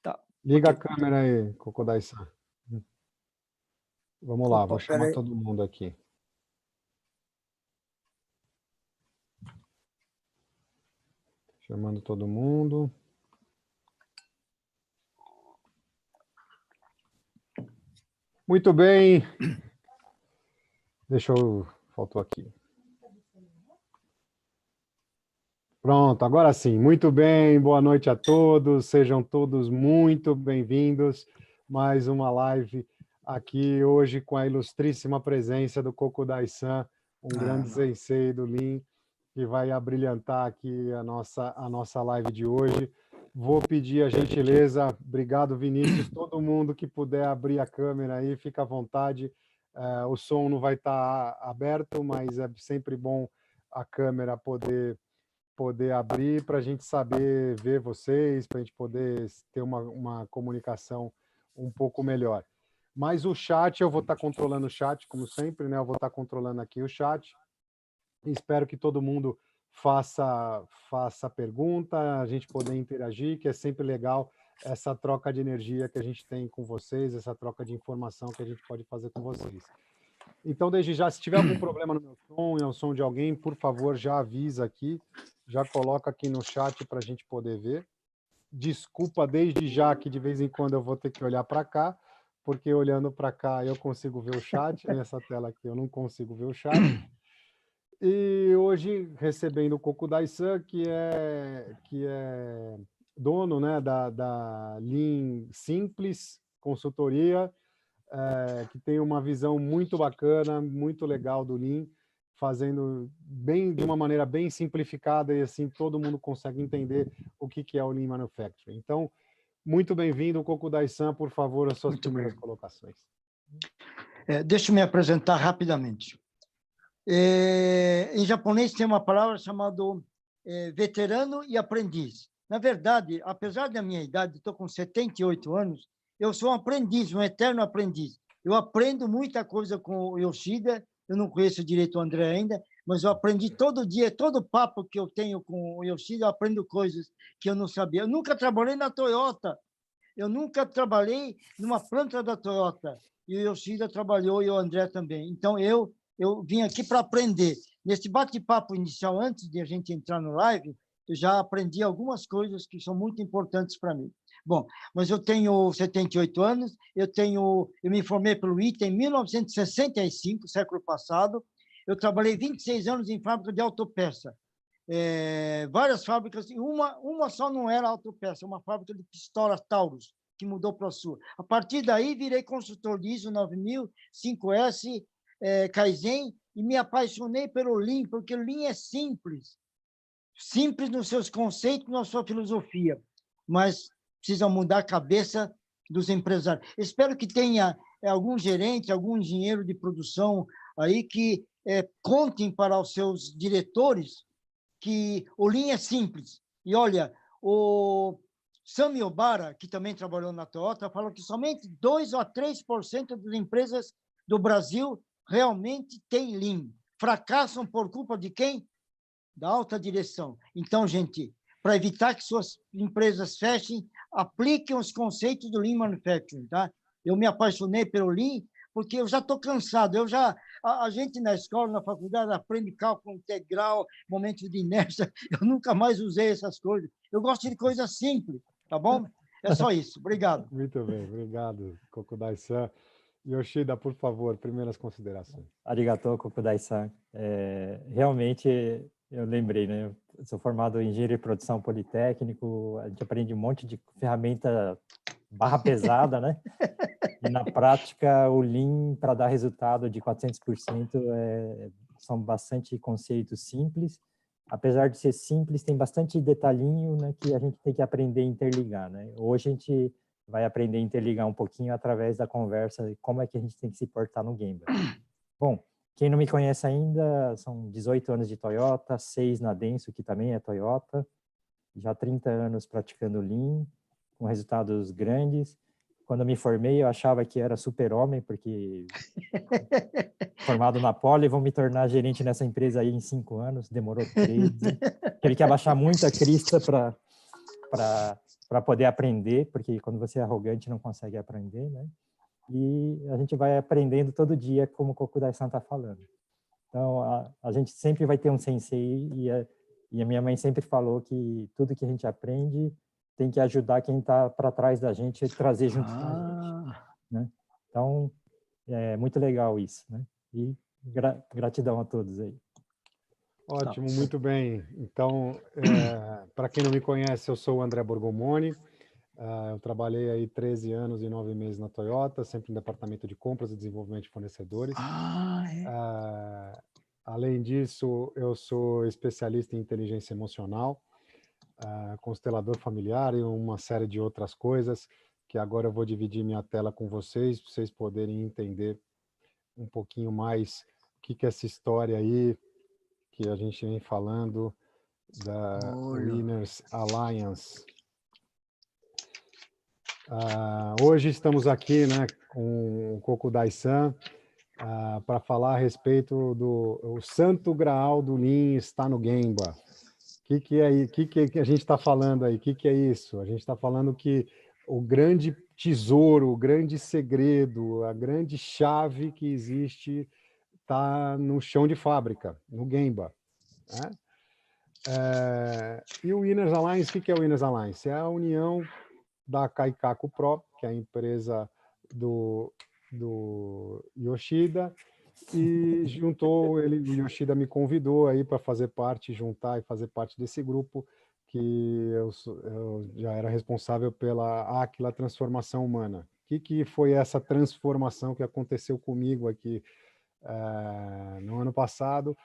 Tá, Liga a ok. câmera aí, Kokodai-san. Vamos lá, Opa, vou chamar peraí. todo mundo aqui. Chamando todo mundo. Muito bem. Faltou aqui. Pronto, agora sim. Muito bem, boa noite a todos. Sejam todos muito bem-vindos. Mais uma live aqui hoje com a ilustríssima presença do Kokodai-san, um grande sensei do Lean, que vai abrilhantar aqui a nossa live de hoje. Vou pedir a gentileza, obrigado Vinícius, todo mundo que puder abrir a câmera aí, fica à vontade. O som não vai estar aberto, mas é sempre bom a câmera poder abrir para a gente saber ver vocês, para a gente poder ter uma comunicação um pouco melhor. Mas o chat, eu vou estar controlando o chat, como sempre, né? Eu vou estar controlando aqui o chat. Espero que todo mundo faça pergunta, a gente poder interagir, que é sempre legal essa troca de energia que a gente tem com vocês, essa troca de informação que a gente pode fazer com vocês. Então, desde já, se tiver algum problema no meu som, é o som de alguém, por favor, já avisa aqui, já coloca aqui no chat para a gente poder ver. Desculpa desde já que de vez em quando eu vou ter que olhar para cá, porque olhando para cá eu consigo ver o chat, nessa tela aqui eu não consigo ver o chat. E hoje, recebendo o Kokodai-san, que é dono, né, da Lean Simples Consultoria, que tem uma visão muito bacana, muito legal do Lean, fazendo de uma maneira bem simplificada e assim todo mundo consegue entender o que é o Lean Manufacturing. Então, muito bem-vindo, Kokodai-san, por favor, as suas primeiras colocações. Deixa eu me apresentar rapidamente. Em japonês tem uma palavra chamada veterano e aprendiz. Na verdade, apesar da minha idade, estou com 78 anos, eu sou um aprendiz, um eterno aprendiz. Eu aprendo muita coisa com o Yoshida, eu não conheço direito o André ainda, mas eu aprendi todo dia, todo papo que eu tenho com o Yoshida, eu aprendo coisas que eu não sabia. Eu nunca trabalhei na Toyota, eu nunca trabalhei numa planta da Toyota, e o Yoshida trabalhou e o André também. Então, eu vim aqui para aprender. Nesse bate-papo inicial, antes de a gente entrar no live, eu já aprendi algumas coisas que são muito importantes para mim. Bom, mas eu tenho 78 anos, eu me formei pelo ITA em 1965, século passado. Eu trabalhei 26 anos em fábrica de autopeça. Várias fábricas, e uma só não era autopeça, uma fábrica de pistolas Taurus, que mudou para o sul. A partir daí, virei consultor de ISO 9000, 5S, Kaizen, e me apaixonei pelo Lean, porque o Lean é simples nos seus conceitos, na sua filosofia, mas precisa mudar a cabeça dos empresários. Espero que tenha algum gerente, algum engenheiro de produção aí que contem para os seus diretores que o Lean é simples. E olha, o Sami Obara, que também trabalhou na Toyota, falou que somente 2 a 3% das empresas do Brasil realmente têm Lean. Fracassam por culpa de quem? Da alta direção. Então, gente, para evitar que suas empresas fechem, apliquem os conceitos do Lean Manufacturing, tá? Eu me apaixonei pelo Lean porque eu já estou cansado. A gente na escola, na faculdade, aprende cálculo integral, momentos de inércia. Eu nunca mais usei essas coisas. Eu gosto de coisas simples, tá bom? É só isso. Obrigado. Muito bem, obrigado, Kokodai-san. Yoshida, por favor, primeiras considerações. Arigatou, Kokodai-san. Realmente, eu lembrei, né? Eu sou formado em engenharia de produção politécnico, a gente aprende um monte de ferramenta barra pesada, né? E na prática, o Lean, para dar resultado de 400%, são bastante conceitos simples. Apesar de ser simples, tem bastante detalhinho, né, que a gente tem que aprender a interligar, né? Hoje a gente vai aprender a interligar um pouquinho através da conversa de como é que a gente tem que se portar no Gemba. Bom, quem não me conhece ainda, são 18 anos de Toyota, 6 na Denso, que também é Toyota, já 30 anos praticando Lean, com resultados grandes. Quando eu me formei, eu achava que era super-homem, porque formado na Poli, vou me tornar gerente nessa empresa aí em 5 anos, demorou 13. Tive que abaixar muito a crista para para poder aprender, porque quando você é arrogante não consegue aprender, né? E a gente vai aprendendo todo dia, como o Kokudai-san está falando. Então, a gente sempre vai ter um sensei, e a minha mãe sempre falou que tudo que a gente aprende tem que ajudar quem está para trás da gente e trazer junto com a gente, né? Então, é muito legal isso, né? E gratidão a todos aí. Ótimo, muito bem. Então, para quem não me conhece, eu sou o André Borgomoni. Eu trabalhei aí 13 anos e 9 meses na Toyota, sempre no departamento de compras e desenvolvimento de fornecedores. Além disso, eu sou especialista em inteligência emocional, constelador familiar e uma série de outras coisas que agora eu vou dividir minha tela com vocês, para vocês poderem entender um pouquinho mais o que é essa história aí que a gente vem falando da Winners Alliance. Hoje estamos aqui, né, com o Kokudai-san para falar a respeito do Santo Graal do Lean está no Gemba. O que a gente está falando aí? O que é isso? A gente está falando que o grande tesouro, o grande segredo, a grande chave que existe está no chão de fábrica, no Gemba, né? E o Winners Alliance, o que é o Winners Alliance? É a união da Kaikaku Pro, que é a empresa do Yoshida, e o Yoshida me convidou aí para fazer parte, juntar e fazer parte desse grupo, que eu já era responsável pela Aquila Transformação Humana. O que foi essa transformação que aconteceu comigo aqui no ano passado?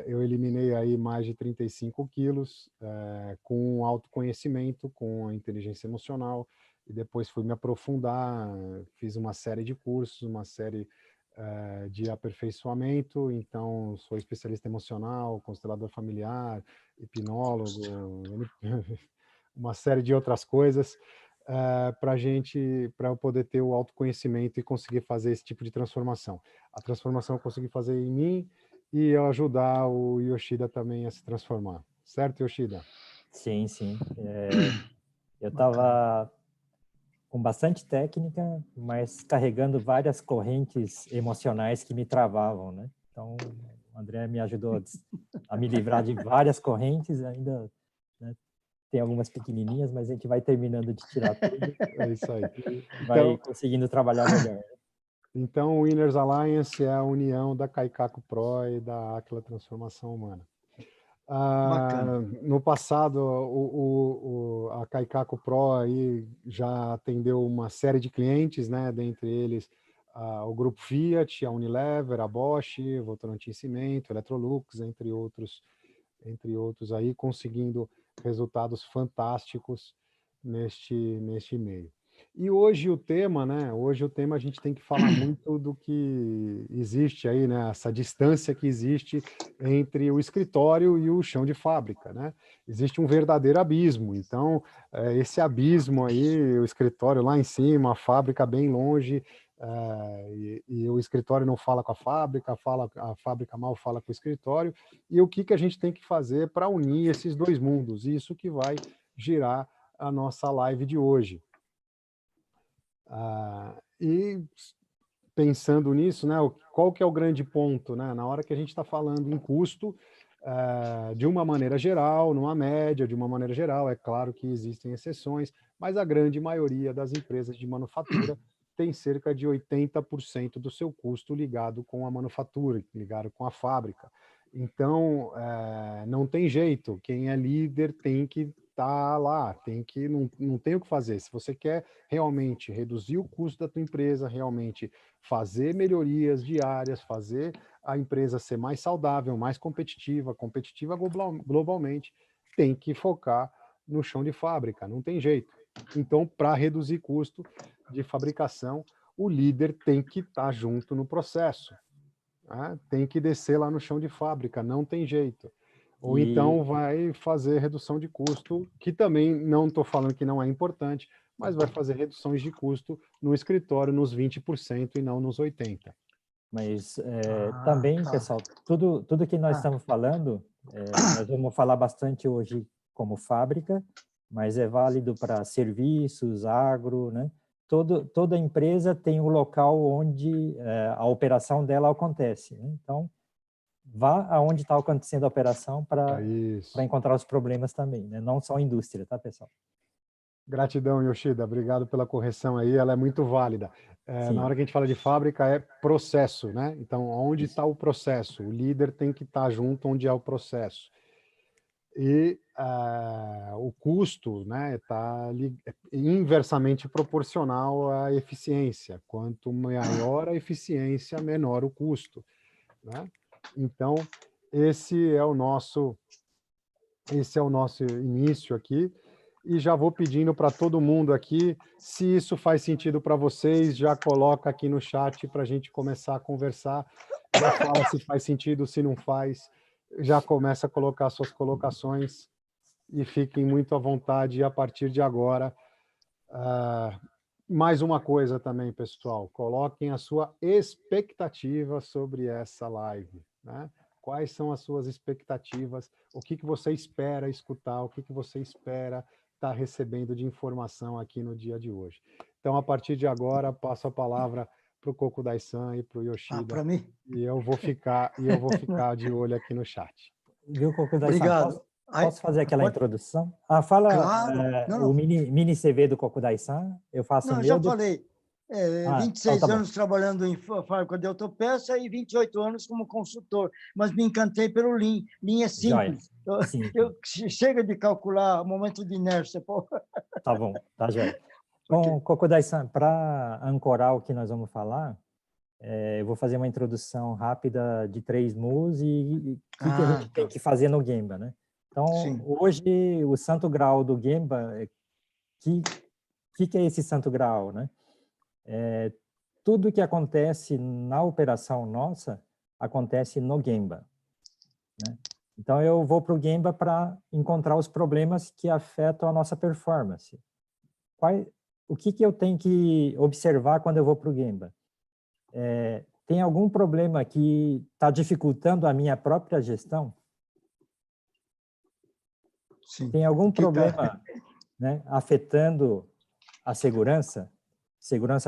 Eu eliminei aí mais de 35 quilos com autoconhecimento, com a inteligência emocional, e depois fui me aprofundar, fiz uma série de cursos, uma série de aperfeiçoamento. Então, sou especialista emocional, constelador familiar, hipnólogo, uma série de outras coisas, para eu poder ter o autoconhecimento e conseguir fazer esse tipo de transformação. A transformação eu consegui fazer em mim e eu ajudar o Yoshida também a se transformar. Certo, Yoshida? Sim, sim. Eu estava com bastante técnica, mas carregando várias correntes emocionais que me travavam, né? Então, o André me ajudou a me livrar de várias correntes, ainda, né, tem algumas pequenininhas, mas a gente vai terminando de tirar tudo. É isso aí. E vai conseguindo trabalhar melhor. Então, o Winners Alliance é a união da Kaikaku Pro e da Aquila Transformação Humana. No passado, a Kaikaku Pro aí já atendeu uma série de clientes, né? Dentre eles o grupo Fiat, a Unilever, a Bosch, Votorantim Cimento, Electrolux, entre outros aí, conseguindo resultados fantásticos neste meio. E hoje o tema, né? Hoje o tema a gente tem que falar muito do que existe aí, né? Essa distância que existe entre o escritório e o chão de fábrica, né? Existe um verdadeiro abismo. Então, esse abismo aí, o escritório lá em cima, a fábrica bem longe, e o escritório não fala com a fábrica mal fala com o escritório. E o que a gente tem que fazer para unir esses dois mundos? Isso que vai girar a nossa live de hoje. E pensando nisso, né, qual que é o grande ponto, né? Na hora que a gente está falando em custo, de uma maneira geral, numa média, de uma maneira geral, é claro que existem exceções, mas a grande maioria das empresas de manufatura tem cerca de 80% do seu custo ligado com a manufatura, ligado com a fábrica. Então, não tem jeito, quem é líder tem que estar lá, não tem o que fazer. Se você quer realmente reduzir o custo da tua empresa, realmente fazer melhorias diárias, fazer a empresa ser mais saudável, mais competitiva globalmente, tem que focar no chão de fábrica, não tem jeito. Então, para reduzir custo de fabricação, o líder tem que estar junto no processo, né? Tem que descer lá no chão de fábrica, não tem jeito. Ou então vai fazer redução de custo, que também não estou falando que não é importante, mas vai fazer reduções de custo no escritório nos 20% e não nos 80%. Mas também, pessoal, tudo que nós estamos falando, nós vamos falar bastante hoje como fábrica, mas é válido para serviços, agro, né? Toda empresa tem um local onde a operação dela acontece, né? Então, vá aonde está acontecendo a operação para encontrar os problemas também, né? Não só a indústria, tá, pessoal? Gratidão, Yoshida. Obrigado pela correção aí, ela é muito válida. Na hora que a gente fala de fábrica, é processo, né? Então, onde está o processo? O líder tem que estar junto onde é o processo. E o custo, né, está inversamente proporcional à eficiência. Quanto maior a eficiência, menor o custo, né? Então, esse é o nosso início aqui. E já vou pedindo para todo mundo aqui, se isso faz sentido para vocês, já coloca aqui no chat para a gente começar a conversar. Já fala se faz sentido, se não faz. Já começa a colocar suas colocações e fiquem muito à vontade a partir de agora. Mais uma coisa também, pessoal, coloquem a sua expectativa sobre essa live, né? Quais são as suas expectativas? O que você espera escutar? O que você espera estar recebendo de informação aqui no dia de hoje? Então, a partir de agora, passo a palavra para o Kokudai-san e para o Yoshida. Para mim? E eu vou ficar de olho aqui no chat. Viu, Kokudai-san? Obrigado. Posso fazer aquela introdução? Fala claro. o mini CV do Kokudai-san. Eu faço o meu. Já falei. 26 então tá anos trabalhando em fábrica de autopeça e 28 anos como consultor. Mas me encantei pelo Lean. Lean é simples. Chega de calcular o momento de inércia. Pô. Tá bom, tá jóia. Bom, Kokudai-san, para ancorar o que nós vamos falar, eu vou fazer uma introdução rápida de 3 moves e o que a gente tem que fazer no Gemba, né? Então, hoje, o santo grau do Gemba, que é esse santo grau, né? Tudo que acontece na operação nossa, acontece no Gemba, né? Então, eu vou para o Gemba para encontrar os problemas que afetam a nossa performance. O que eu tenho que observar quando eu vou para o Gemba? Tem algum problema que está dificultando a minha própria gestão? Sim. Tem algum problema, né, afetando a segurança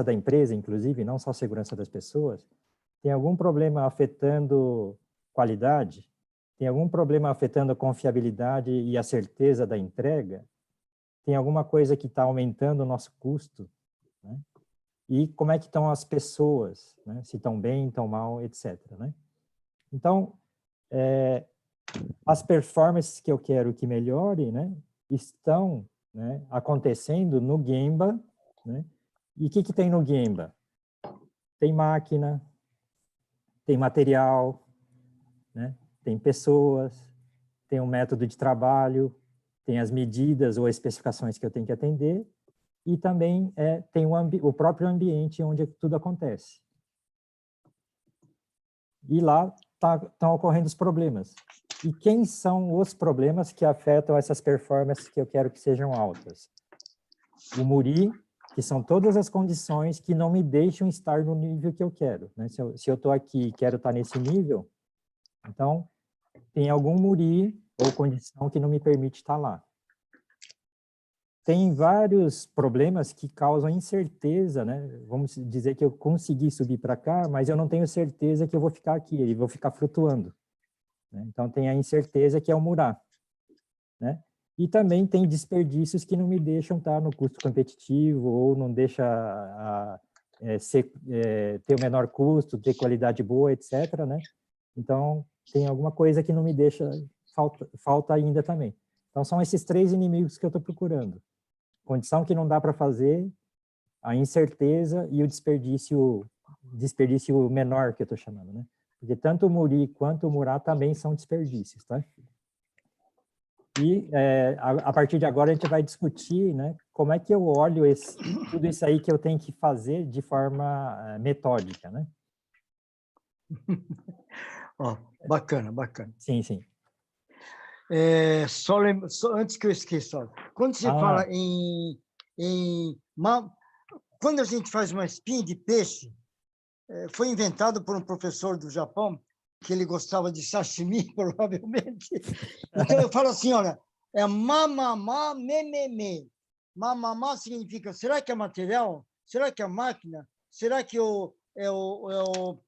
da empresa, inclusive, não só a segurança das pessoas? Tem algum problema afetando qualidade? Tem algum problema afetando a confiabilidade e a certeza da entrega? Tem alguma coisa que está aumentando o nosso custo, né? E como é que estão as pessoas, né? Se estão bem, estão mal, etc., né? Então, as performances que eu quero que melhore, né, estão, né, acontecendo no Gemba, né? E o que tem no Gemba? Tem máquina, tem material, né? Tem pessoas, tem um método de trabalho, tem as medidas ou especificações que eu tenho que atender, e também tem o próprio ambiente onde tudo acontece. E lá estão ocorrendo os problemas. E quem são os problemas que afetam essas performances que eu quero que sejam altas? O Muri, que são todas as condições que não me deixam estar no nível que eu quero, né? Se eu estou aqui e quero estar nesse nível, então tem algum Muri ou condição que não me permite estar lá. Tem vários problemas que causam incerteza, né? Vamos dizer que eu consegui subir para cá, mas eu não tenho certeza que eu vou ficar aqui, eu vou ficar flutuando, né? Então, tem a incerteza que é o Murá, né? E também tem desperdícios que não me deixam estar no custo competitivo ou não deixa ter o menor custo, ter qualidade boa, etc., né? Então, tem alguma coisa que não me deixa, falta ainda também. Então, são esses 3 inimigos que eu estou procurando. Condição que não dá para fazer, a incerteza e o desperdício menor que eu estou chamando, né? Porque tanto o Muri quanto o Murá também são desperdícios, tá? E a partir de agora a gente vai discutir, né, como é que eu olho tudo isso aí que eu tenho que fazer de forma metódica, né? Bacana, bacana. Sim, sim. Só antes que eu esqueça, quando você fala quando a gente faz uma espinha de peixe, foi inventado por um professor do Japão, que ele gostava de sashimi, provavelmente. Então, eu falo assim, olha, É mamamá, mememe. Mamamá significa, será que é material? Será que é máquina? Será que é o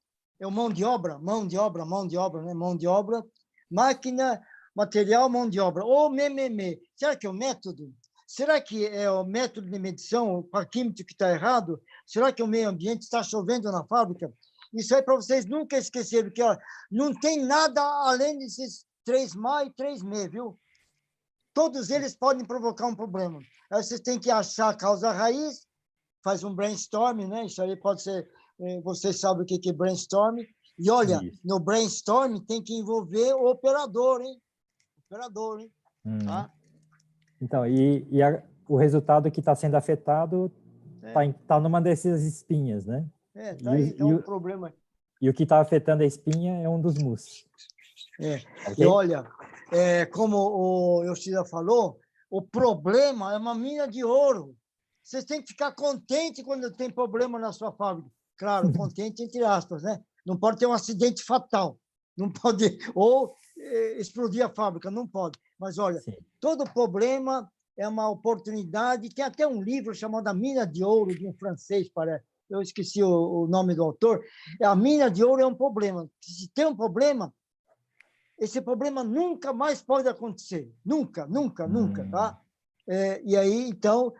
mão de obra? Mão de obra, né? Mão de obra, máquina, material, mão de obra. Ou mememe. Será que é o método? Será que é o método de medição, o parquímetro que está errado? Será que o meio ambiente está chovendo na fábrica? Isso aí para vocês nunca esquecerem, que ó, não tem nada além desses 3 e 3 viu? Todos eles podem provocar um problema. Aí vocês têm que achar a causa raiz, faz um brainstorm, né? Isso aí pode ser, vocês sabem o que é brainstorm. E olha, no brainstorm tem que envolver o operador, hein? Operador, hein? Tá? Então, o resultado que está sendo afetado está numa dessas espinhas, né? Tá aí, tá um problema. E o que está afetando a espinha é um dos mus. Okay? E olha, como o Yoshida falou, o problema é uma mina de ouro. Vocês têm que ficar contente quando tem problema na sua fábrica. Claro, contente entre aspas, né? Não pode ter um acidente fatal. Não pode, ou explodir a fábrica, não pode. Mas, olha, todo problema é uma oportunidade. Tem até um livro chamado A Mina de Ouro, de um francês, parece. Eu esqueci o nome do autor. A mina de ouro é um problema. Se tem um problema, esse problema nunca mais pode acontecer. Nunca, nunca, nunca, tá? E aí, então,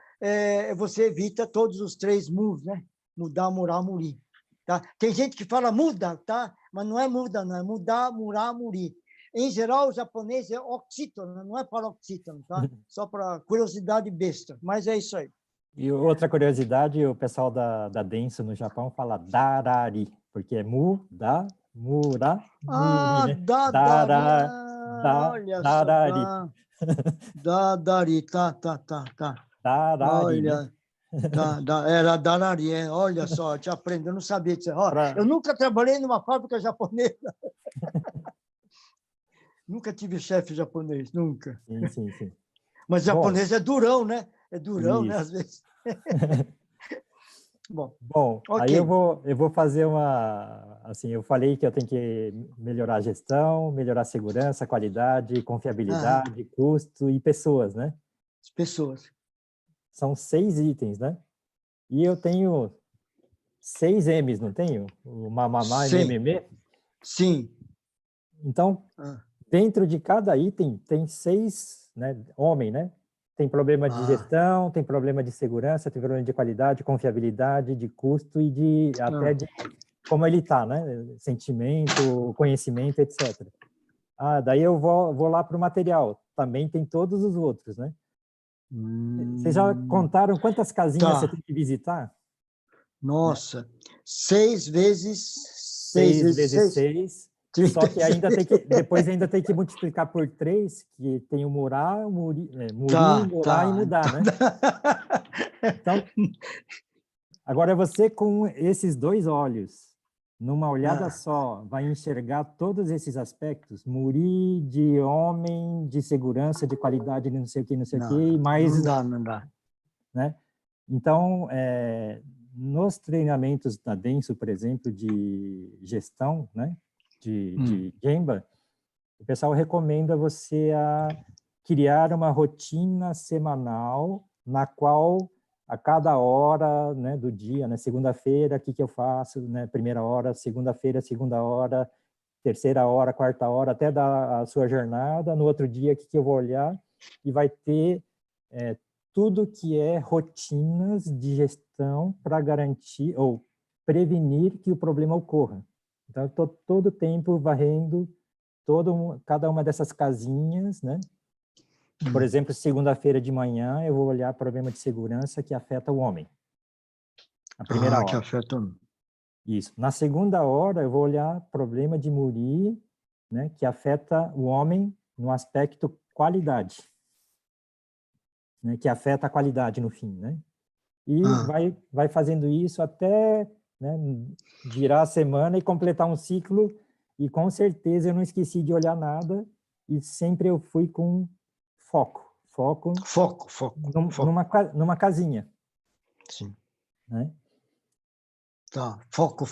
você evita todos os 3 moves, né? Mudar, murar, murir. Tá? Tem gente que fala muda, tá? Mas não é muda, não. É mudar, murar, murir. Em geral, o japonês é oxítono, não é paroxítono, tá? Só para curiosidade besta. Mas é isso aí. E outra curiosidade, o pessoal da Denso no Japão fala darari, porque é muda, mura, muri, né? Olha darari. só. Dadari, tá. Darari, olha, né? Era darari, olha só, te aprendo, eu não sabia disso. Eu nunca trabalhei numa fábrica japonesa. Nunca tive chefe japonês, nunca. Sim. Mas japonês é durão, né? É durão, né, às vezes. Bom, okay. Aí eu vou fazer uma... Assim, eu falei que eu tenho que melhorar a gestão, melhorar a segurança, a qualidade, confiabilidade, custo e pessoas, né? Pessoas. São 6 itens, né? E eu tenho 6 M's, não tenho? O mamamá e mememê? Sim. Então, dentro de cada item tem 6, né? Homem, né? Tem problema de gestão, tem problema de segurança, tem problema de qualidade, confiabilidade, de custo e até de como ele está, né? Sentimento, conhecimento, etc. Daí eu vou lá para o material. Também tem todos os outros, né? Vocês já contaram quantas casinhas você tem que visitar? Nossa, 6 vezes 6 vezes 6. Só que depois ainda tem que multiplicar por 3, que tem o murar, murir, murar e mudar, né? Então, agora você com esses 2 olhos, numa olhada só, vai enxergar todos esses aspectos, murir de homem, de segurança, de qualidade, de não sei o que, e mais... Não dá. Né? Então, nos treinamentos da Denso, por exemplo, de gestão, né? de Gemba, o pessoal recomenda você a criar uma rotina semanal na qual a cada hora, né, do dia, né, segunda-feira, o que eu faço, né, primeira hora, segunda-feira, segunda hora, terceira hora, quarta hora, até dar a sua jornada, no outro dia, o que eu vou olhar, e vai ter tudo que é rotinas de gestão para garantir ou prevenir que o problema ocorra. Então, eu estou todo o tempo varrendo cada uma dessas casinhas, né? Por exemplo, segunda-feira de manhã, eu vou olhar problema de segurança que afeta o homem. A primeira hora. Que afeta o homem. Isso. Na segunda hora, eu vou olhar problema de muri, né? Que afeta o homem no aspecto qualidade. Né, que afeta a qualidade no fim, né? E vai fazendo isso até, né, virar a semana e completar um ciclo, e com certeza eu não esqueci de olhar nada, e sempre eu fui com foco. Numa casinha. Sim. Né? Tá, foco.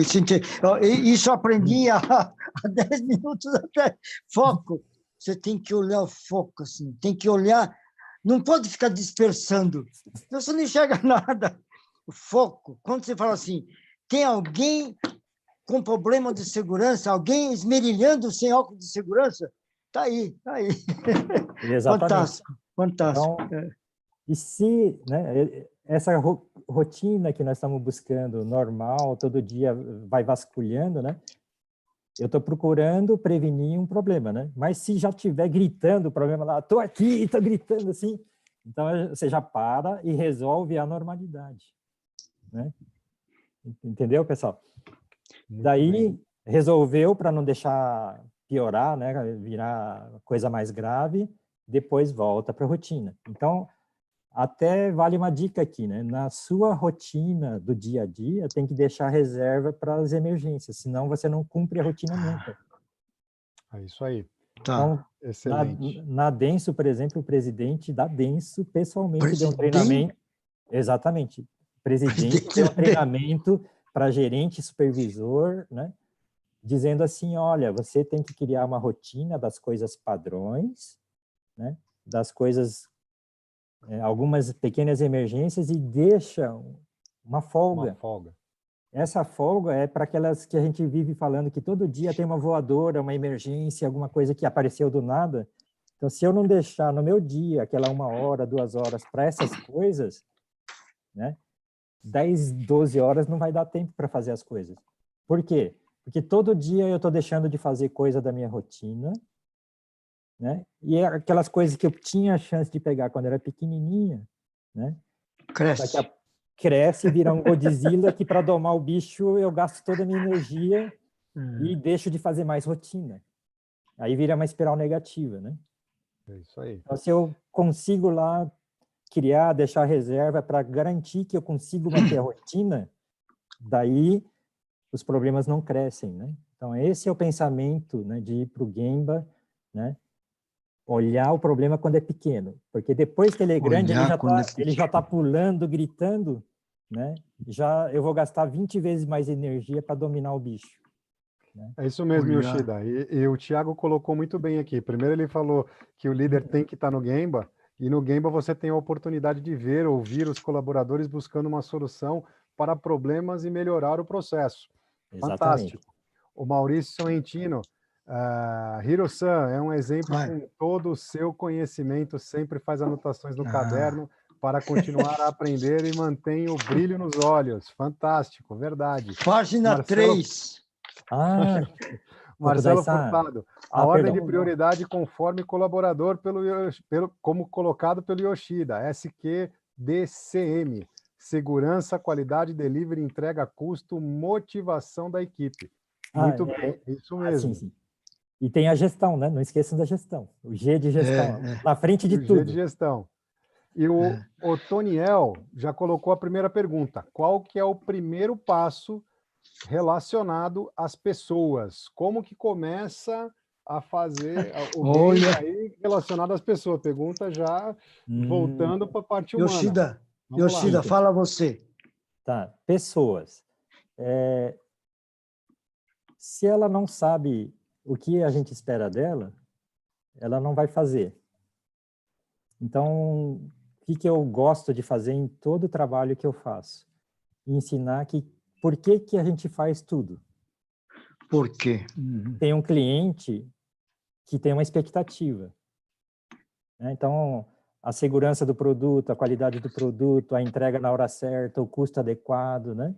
Isso eu aprendi há 10 minutos até. Foco. você tem que olhar o foco, assim, tem que olhar, não pode ficar dispersando, senão você não enxerga nada. O foco, quando você fala assim, tem alguém com problema de segurança, alguém esmerilhando sem óculos de segurança, está aí, está aí. Exatamente. Fantástico, fantástico. Então, e se, né, essa rotina que nós estamos buscando, normal, todo dia vai vasculhando, né? Eu estou procurando prevenir um problema, né? Mas se já estiver gritando o problema lá, estou aqui, estou gritando assim, então você já para e resolve a normalidade, né? Entendeu, pessoal? Muito Daí, bem. resolveu para não deixar piorar, né? Virar coisa mais grave, depois volta para a rotina. Então, até vale uma dica aqui, né? Na sua rotina do dia a dia, tem que deixar reserva para as emergências, senão você não cumpre a rotina nunca. É isso aí. Tá. Então, Excelente. na Denso, por exemplo, o presidente da Denso pessoalmente deu um Presidente? treinamento. Exatamente. O presidente deu um treinamento para gerente e supervisor, né? Dizendo assim, olha, você tem que criar uma rotina das coisas padrões, né? Das coisas, algumas pequenas emergências, e deixa uma folga. Uma folga. Essa folga é para aquelas que a gente vive falando que todo dia tem uma voadora, uma emergência, alguma coisa que apareceu do nada. Então, se eu não deixar no meu dia aquela 1 hora, 2 horas para essas coisas, né? 10, 12 horas não vai dar tempo para fazer as coisas. Por quê? Porque todo dia eu estou deixando de fazer coisa da minha rotina, né? E aquelas coisas que eu tinha a chance de pegar quando era pequenininha, né? Cresce. Cresce e vira um Godzilla que para domar o bicho eu gasto toda a minha energia e deixo de fazer mais rotina. Aí vira uma espiral negativa, né? É isso aí. Então, se eu consigo lá criar, deixar reserva para garantir que eu consigo manter a rotina, daí os problemas não crescem, né? Então, esse é o pensamento, né, de ir para o Gemba, né? Olhar o problema quando é pequeno, porque depois que ele é grande, ele já tá pulando, gritando, né? Já eu vou gastar 20 vezes mais energia para dominar o bicho. Né? É isso mesmo, Yoshida. E o Thiago colocou muito bem aqui. Primeiro ele falou que o líder tem que estar no Gemba, e no Gemba você tem a oportunidade de ver, ouvir os colaboradores buscando uma solução para problemas e melhorar o processo. Exatamente. Fantástico. O Maurício Sorrentino, Hiro-san é um exemplo com todo o seu conhecimento, sempre faz anotações no caderno para continuar a aprender e mantém o brilho nos olhos. Fantástico, verdade. Página 3. Marcelo Furtado, a ordem de prioridade conforme colaborador como colocado pelo Yoshida, SQDCM, segurança, qualidade, delivery, entrega, custo, motivação da equipe. Muito bem, isso mesmo. Sim. E tem a gestão, né? Não esqueçam da gestão. O G de gestão, na frente de tudo. O G de gestão. E o Otoniel já colocou a primeira pergunta. Qual que é o primeiro passo relacionado às pessoas? Como que começa a fazer o game aí relacionado às pessoas? Pergunta já voltando para a parte humana. Yoshida, fala você. Tá, pessoas. Se ela não sabe o que a gente espera dela, ela não vai fazer. Então, o que eu gosto de fazer em todo o trabalho que eu faço? Ensinar por que a gente faz tudo. Por quê? Tem um cliente que tem uma expectativa. Né? Então, a segurança do produto, a qualidade do produto, a entrega na hora certa, o custo adequado, né?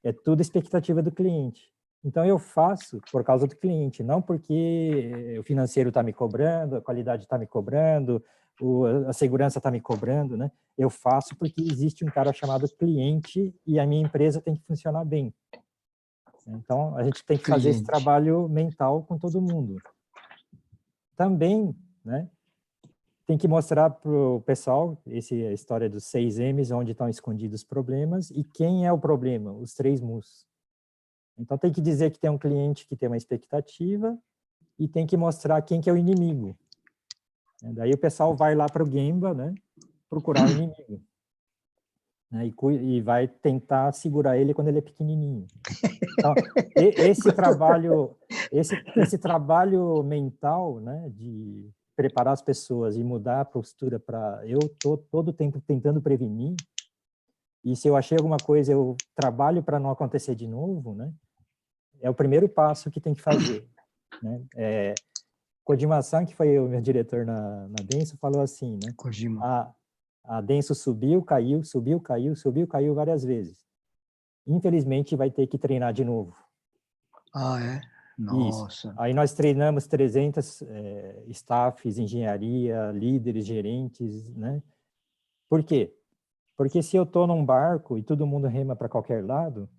É tudo expectativa do cliente. Então, eu faço por causa do cliente, não porque o financeiro está me cobrando, a qualidade está me cobrando, a segurança está me cobrando, né? Eu faço porque existe um cara chamado cliente e a minha empresa tem que funcionar bem. Então, a gente tem que fazer esse trabalho mental com todo mundo. Também, né? Tem que mostrar para o pessoal a história dos 6 M's, onde estão escondidos os problemas e quem é o problema, os 3 Mu's. Então, tem que dizer que tem um cliente que tem uma expectativa e tem que mostrar quem que é o inimigo. Daí o pessoal vai lá para o Gemba, né, procurar o inimigo. Né, e vai tentar segurar ele quando ele é pequenininho. Então, esse trabalho esse trabalho mental, né, de preparar as pessoas e mudar a postura para eu tô todo o tempo tentando prevenir, e se eu achei alguma coisa, eu trabalho para não acontecer de novo, né? É o primeiro passo que tem que fazer, né? Kojima-san, que foi o meu diretor na Denso, falou assim, né? Kojima. A Denso subiu, caiu, subiu, caiu, subiu, caiu várias vezes. Infelizmente, vai ter que treinar de novo. Ah, é? Isso. Nossa. Aí nós treinamos 300 staffs, engenharia, líderes, gerentes, né? Por quê? Porque se eu estou num barco e todo mundo rema para qualquer lado,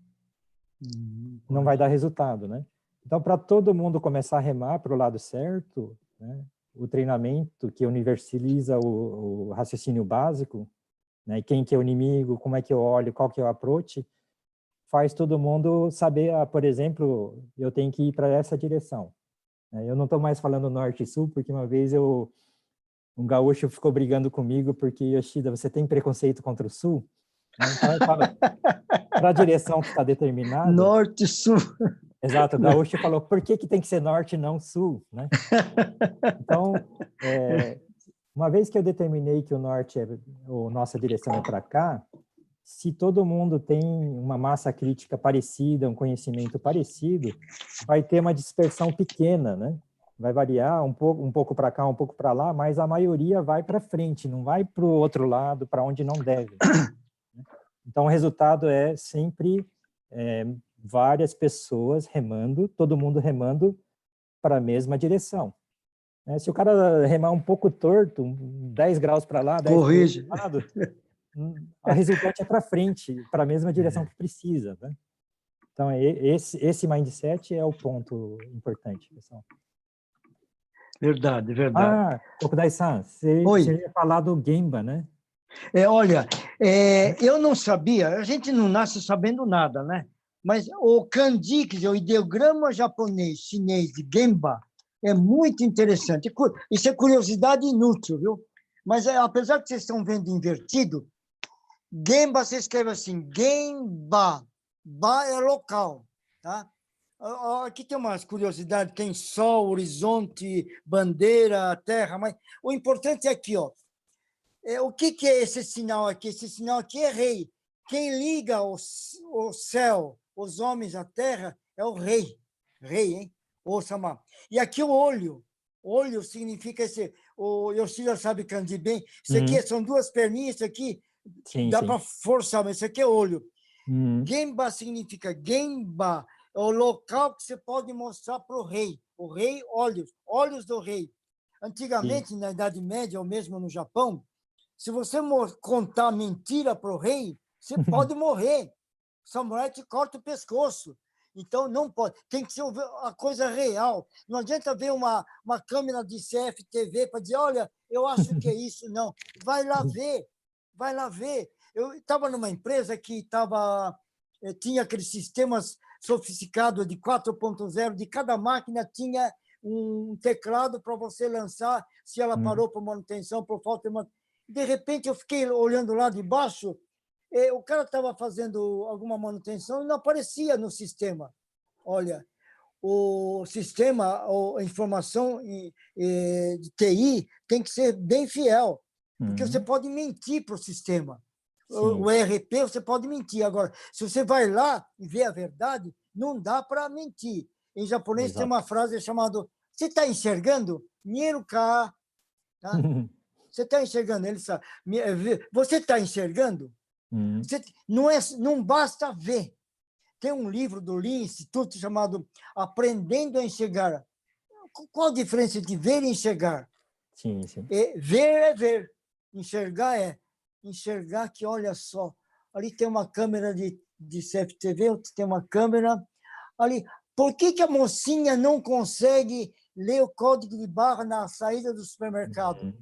não vai dar resultado, né? Então, para todo mundo começar a remar para o lado certo, né, o treinamento que universaliza o raciocínio básico, né, quem que é o inimigo, como é que eu olho, qual que é o approach, faz todo mundo saber, por exemplo, eu tenho que ir para essa direção. Eu não estou mais falando norte e sul, porque uma vez um gaúcho ficou brigando comigo porque, Yoshida, você tem preconceito contra o sul? Então eu falo, para a direção que está determinada... Norte, sul. Exato, o gaúcho falou, por que tem que ser norte e não sul, né? Então, uma vez que eu determinei que o norte, nossa direção é para cá, se todo mundo tem uma massa crítica parecida, um conhecimento parecido, vai ter uma dispersão pequena, né? Vai variar um pouco para cá, um pouco para lá, mas a maioria vai para frente, não vai para o outro lado, para onde não deve. Então, o resultado é sempre várias pessoas remando, todo mundo remando para a mesma direção. Se o cara remar um pouco torto, 10 graus para lá, 10 Corrige. para o lado, a resultante é para frente, para a mesma direção que precisa, né? Então, esse mindset é o ponto importante, pessoal. Verdade, verdade. Okudai-san, você ia falar do Gemba, né? Olha, eu não sabia, a gente não nasce sabendo nada, né? Mas o kanji, quer dizer, o ideograma japonês, chinês de Gemba, é muito interessante. Isso é curiosidade inútil, viu? Mas apesar que vocês estão vendo invertido, Gemba se escreve assim, Gemba. Ba é local, tá? Aqui tem umas curiosidades, tem sol, horizonte, bandeira, terra, mas o importante é aqui, ó. O que é esse sinal aqui? Esse sinal aqui é rei. Quem liga o céu, os homens à terra, é o rei. Rei, hein? Osama. E aqui o olho. Olho significa esse... O Yoshida sabe kanji bem. Isso aqui são duas perninhas, isso aqui dá para forçar, mas isso aqui é olho. Gemba significa Gemba. É o local que você pode mostrar para o rei. O rei, olhos. Olhos do rei. Antigamente, na Idade Média, ou mesmo no Japão, se você contar mentira para o rei, você pode morrer. O samurai te corta o pescoço. Então, não pode. Tem que ser a coisa real. Não adianta ver uma câmera de CFTV para dizer, olha, eu acho que é isso. Não. Vai lá ver. Vai lá ver. Eu estava numa empresa que tinha aqueles sistemas sofisticados de 4.0, de cada máquina tinha um teclado para você lançar se ela parou por manutenção, por falta de manutenção. De repente, eu fiquei olhando lá de baixo, o cara estava fazendo alguma manutenção e não aparecia no sistema. Olha, o sistema, a informação de TI tem que ser bem fiel, porque você pode mentir para o sistema. O ERP, você pode mentir. Agora, se você vai lá e vê a verdade, não dá para mentir. Em japonês tem uma frase chamada você está enxergando? Nieruka. Tá? Você está enxergando? Ele sabe. Você está enxergando? Não basta ver. Tem um livro do Lean Institute chamado Aprendendo a Enxergar. Qual a diferença de ver e enxergar? Sim. Ver é ver. Enxergar é enxergar que, olha só, ali tem uma câmera de CFTV, outro tem uma câmera ali. Por que a mocinha não consegue ler o código de barra na saída do supermercado?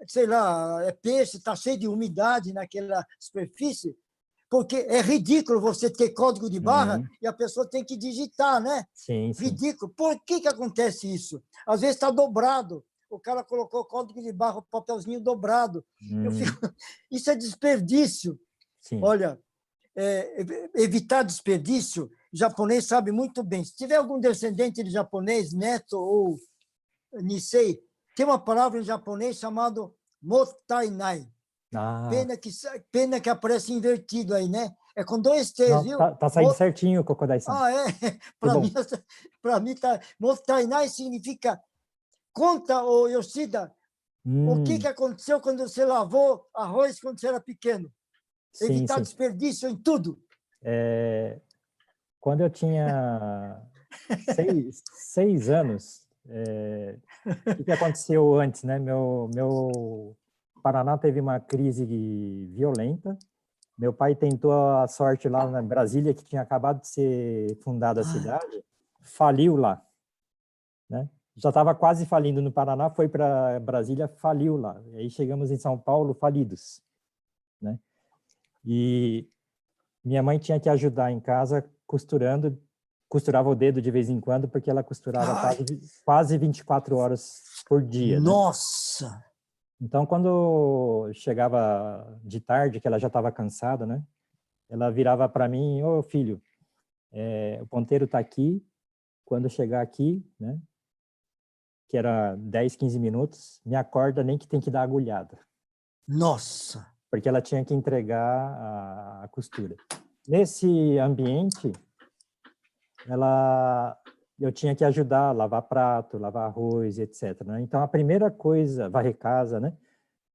Sei lá, é peixe, está cheio de umidade naquela superfície, porque é ridículo você ter código de barra e a pessoa tem que digitar, né? Sim. Ridículo. Por que acontece isso? Às vezes está dobrado. O cara colocou o código de barra, o papelzinho dobrado. Isso é desperdício. Sim. Olha, evitar desperdício, o japonês sabe muito bem. Se tiver algum descendente de japonês, neto ou nisei, tem uma palavra em japonês chamada mottainai. Ah, Pena que aparece invertido aí, né? É com 2 T's, não, viu? tá saindo certinho, Kokodai-san. Ah, é? Que bom. Para mim, tá. Mottainai significa conta, ô Yoshida, o que aconteceu quando você lavou arroz quando você era pequeno? Sim, Evitar sim. desperdício em tudo. Quando eu tinha 6 anos, o que aconteceu antes, né? Meu Paraná teve uma crise violenta. Meu pai tentou a sorte lá na Brasília, que tinha acabado de ser fundada a cidade, faliu lá, né? Já estava quase falindo no Paraná, foi para Brasília, faliu lá. E aí chegamos em São Paulo falidos, né? E minha mãe tinha que ajudar em casa costurando, costurava o dedo de vez em quando, porque ela costurava quase 24 horas por dia, né? Nossa! Então, quando chegava de tarde, que ela já estava cansada, né? Ela virava para mim: ô filho, o ponteiro está aqui, quando chegar aqui, né? Que era 10, 15 minutos, me acorda, nem que tem que dar agulhada. Nossa! Porque ela tinha que entregar a costura. Nesse ambiente, eu tinha que ajudar a lavar prato, lavar arroz, etc. Né? Então, a primeira coisa, varrer casa, né?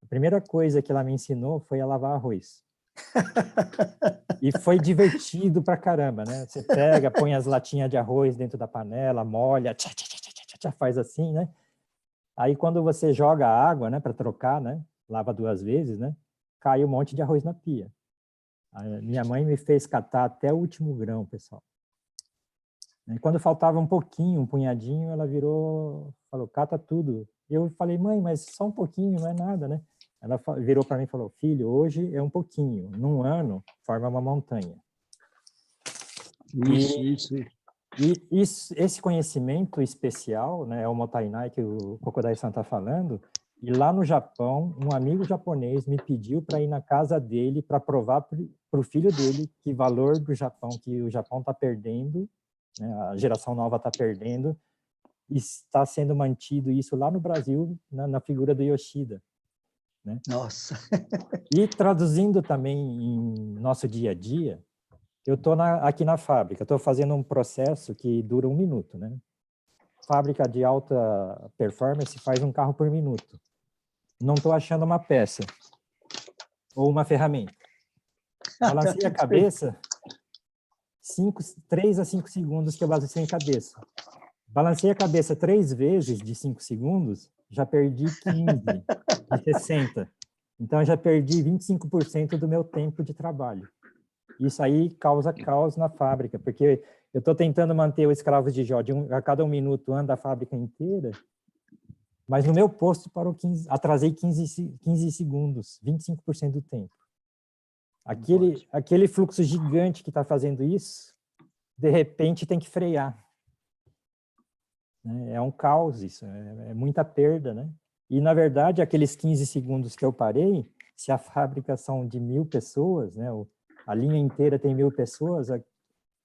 A primeira coisa que ela me ensinou foi a lavar arroz. E foi divertido pra caramba, né? Você pega, põe as latinhas de arroz dentro da panela, molha, tchá, tchá, tchá, tchá, tchá, faz assim, né? Aí, quando você joga a água, né, para trocar, né? Lava 2 vezes, né? Cai um monte de arroz na pia. A minha mãe me fez catar até o último grão, pessoal. E quando faltava um pouquinho, um punhadinho, ela virou, falou, cata tudo. Eu falei, mãe, mas só um pouquinho, não é nada, né? Ela virou para mim e falou, filho, hoje é um pouquinho, num ano forma uma montanha. Isso. E esse conhecimento especial, né, é o Mottainai que o Kokodai-san está falando, e lá no Japão, um amigo japonês me pediu para ir na casa dele para provar para o filho dele que valor do Japão, que o Japão está perdendo, né, a geração nova está perdendo, e está sendo mantido isso lá no Brasil, na figura do Yoshida. Né? Nossa! E traduzindo também em nosso dia a dia, eu estou aqui na fábrica, estou fazendo um processo que dura 1 minuto, né? Fábrica de alta performance faz um carro por minuto. Não estou achando uma peça ou uma ferramenta. Balancei a cabeça, 3 a 5 segundos que eu balancei a cabeça. Balancei a cabeça 3 vezes de 5 segundos, já perdi 15 de 60. Então, eu já perdi 25% do meu tempo de trabalho. Isso aí causa caos na fábrica, porque eu estou tentando manter o escravo de Jó, a cada 1 minuto anda a fábrica inteira, mas no meu posto parou atrasei 15 segundos, 25% do tempo. Aquele fluxo gigante que está fazendo isso, de repente tem que frear. É um caos isso, é muita perda, né? E, na verdade, aqueles 15 segundos que eu parei, se a fábrica são de 1.000 pessoas, né? A linha inteira tem 1.000 pessoas,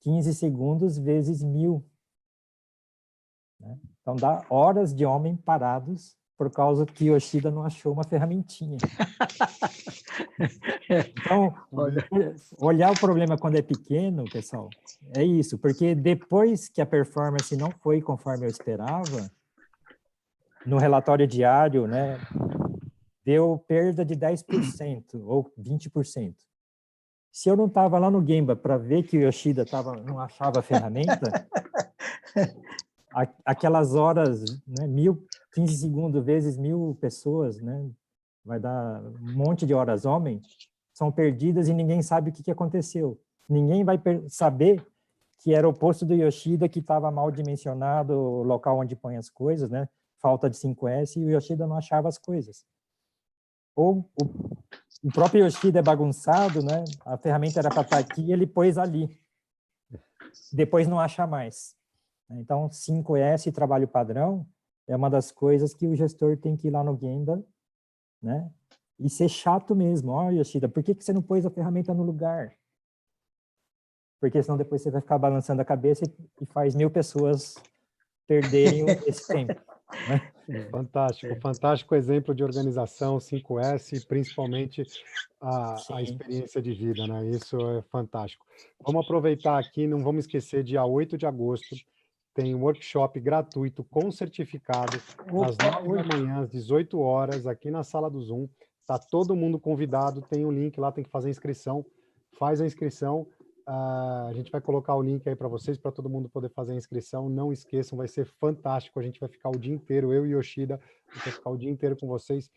15 segundos vezes 1.000. Né? Então, dá horas de homem parados por causa que Yoshida não achou uma ferramentinha. Então, olhar o problema quando é pequeno, pessoal, é isso, porque depois que a performance não foi conforme eu esperava, no relatório diário, né, deu perda de 10% ou 20%. Se eu não estava lá no Gemba para ver que o Yoshida não achava a ferramenta, aquelas horas, né, 15 segundos vezes 1.000 pessoas, né, vai dar um monte de horas homem, são perdidas e ninguém sabe o que aconteceu. Ninguém vai saber que era o posto do Yoshida que estava mal dimensionado, o local onde põe as coisas, né, falta de 5S, e o Yoshida não achava as coisas. Ou o próprio Yoshida é bagunçado, né? A ferramenta era para estar aqui, ele pôs ali. Depois não acha mais. Então, 5S, trabalho padrão, é uma das coisas que o gestor tem que ir lá no Gemba, né? E ser chato mesmo. Ó, Yoshida, por que você não pôs a ferramenta no lugar? porque senão depois você vai ficar balançando a cabeça e faz 1000 pessoas perderem esse tempo. Né? Fantástico, fantástico exemplo de organização 5S, e principalmente a Sim. experiência de vida, né? Isso é fantástico. Vamos aproveitar aqui, não vamos esquecer, dia 8 de agosto, tem um workshop gratuito com certificado, às 9 da manhã, às 18 horas, aqui na sala do Zoom. Está todo mundo convidado, tem um link lá, tem que fazer a inscrição. Faz a inscrição. A gente vai colocar o link aí para vocês, para todo mundo poder fazer a inscrição. Não esqueçam, vai ser fantástico. A gente vai ficar o dia inteiro, eu e Yoshida, a gente vai ficar o dia inteiro com vocês,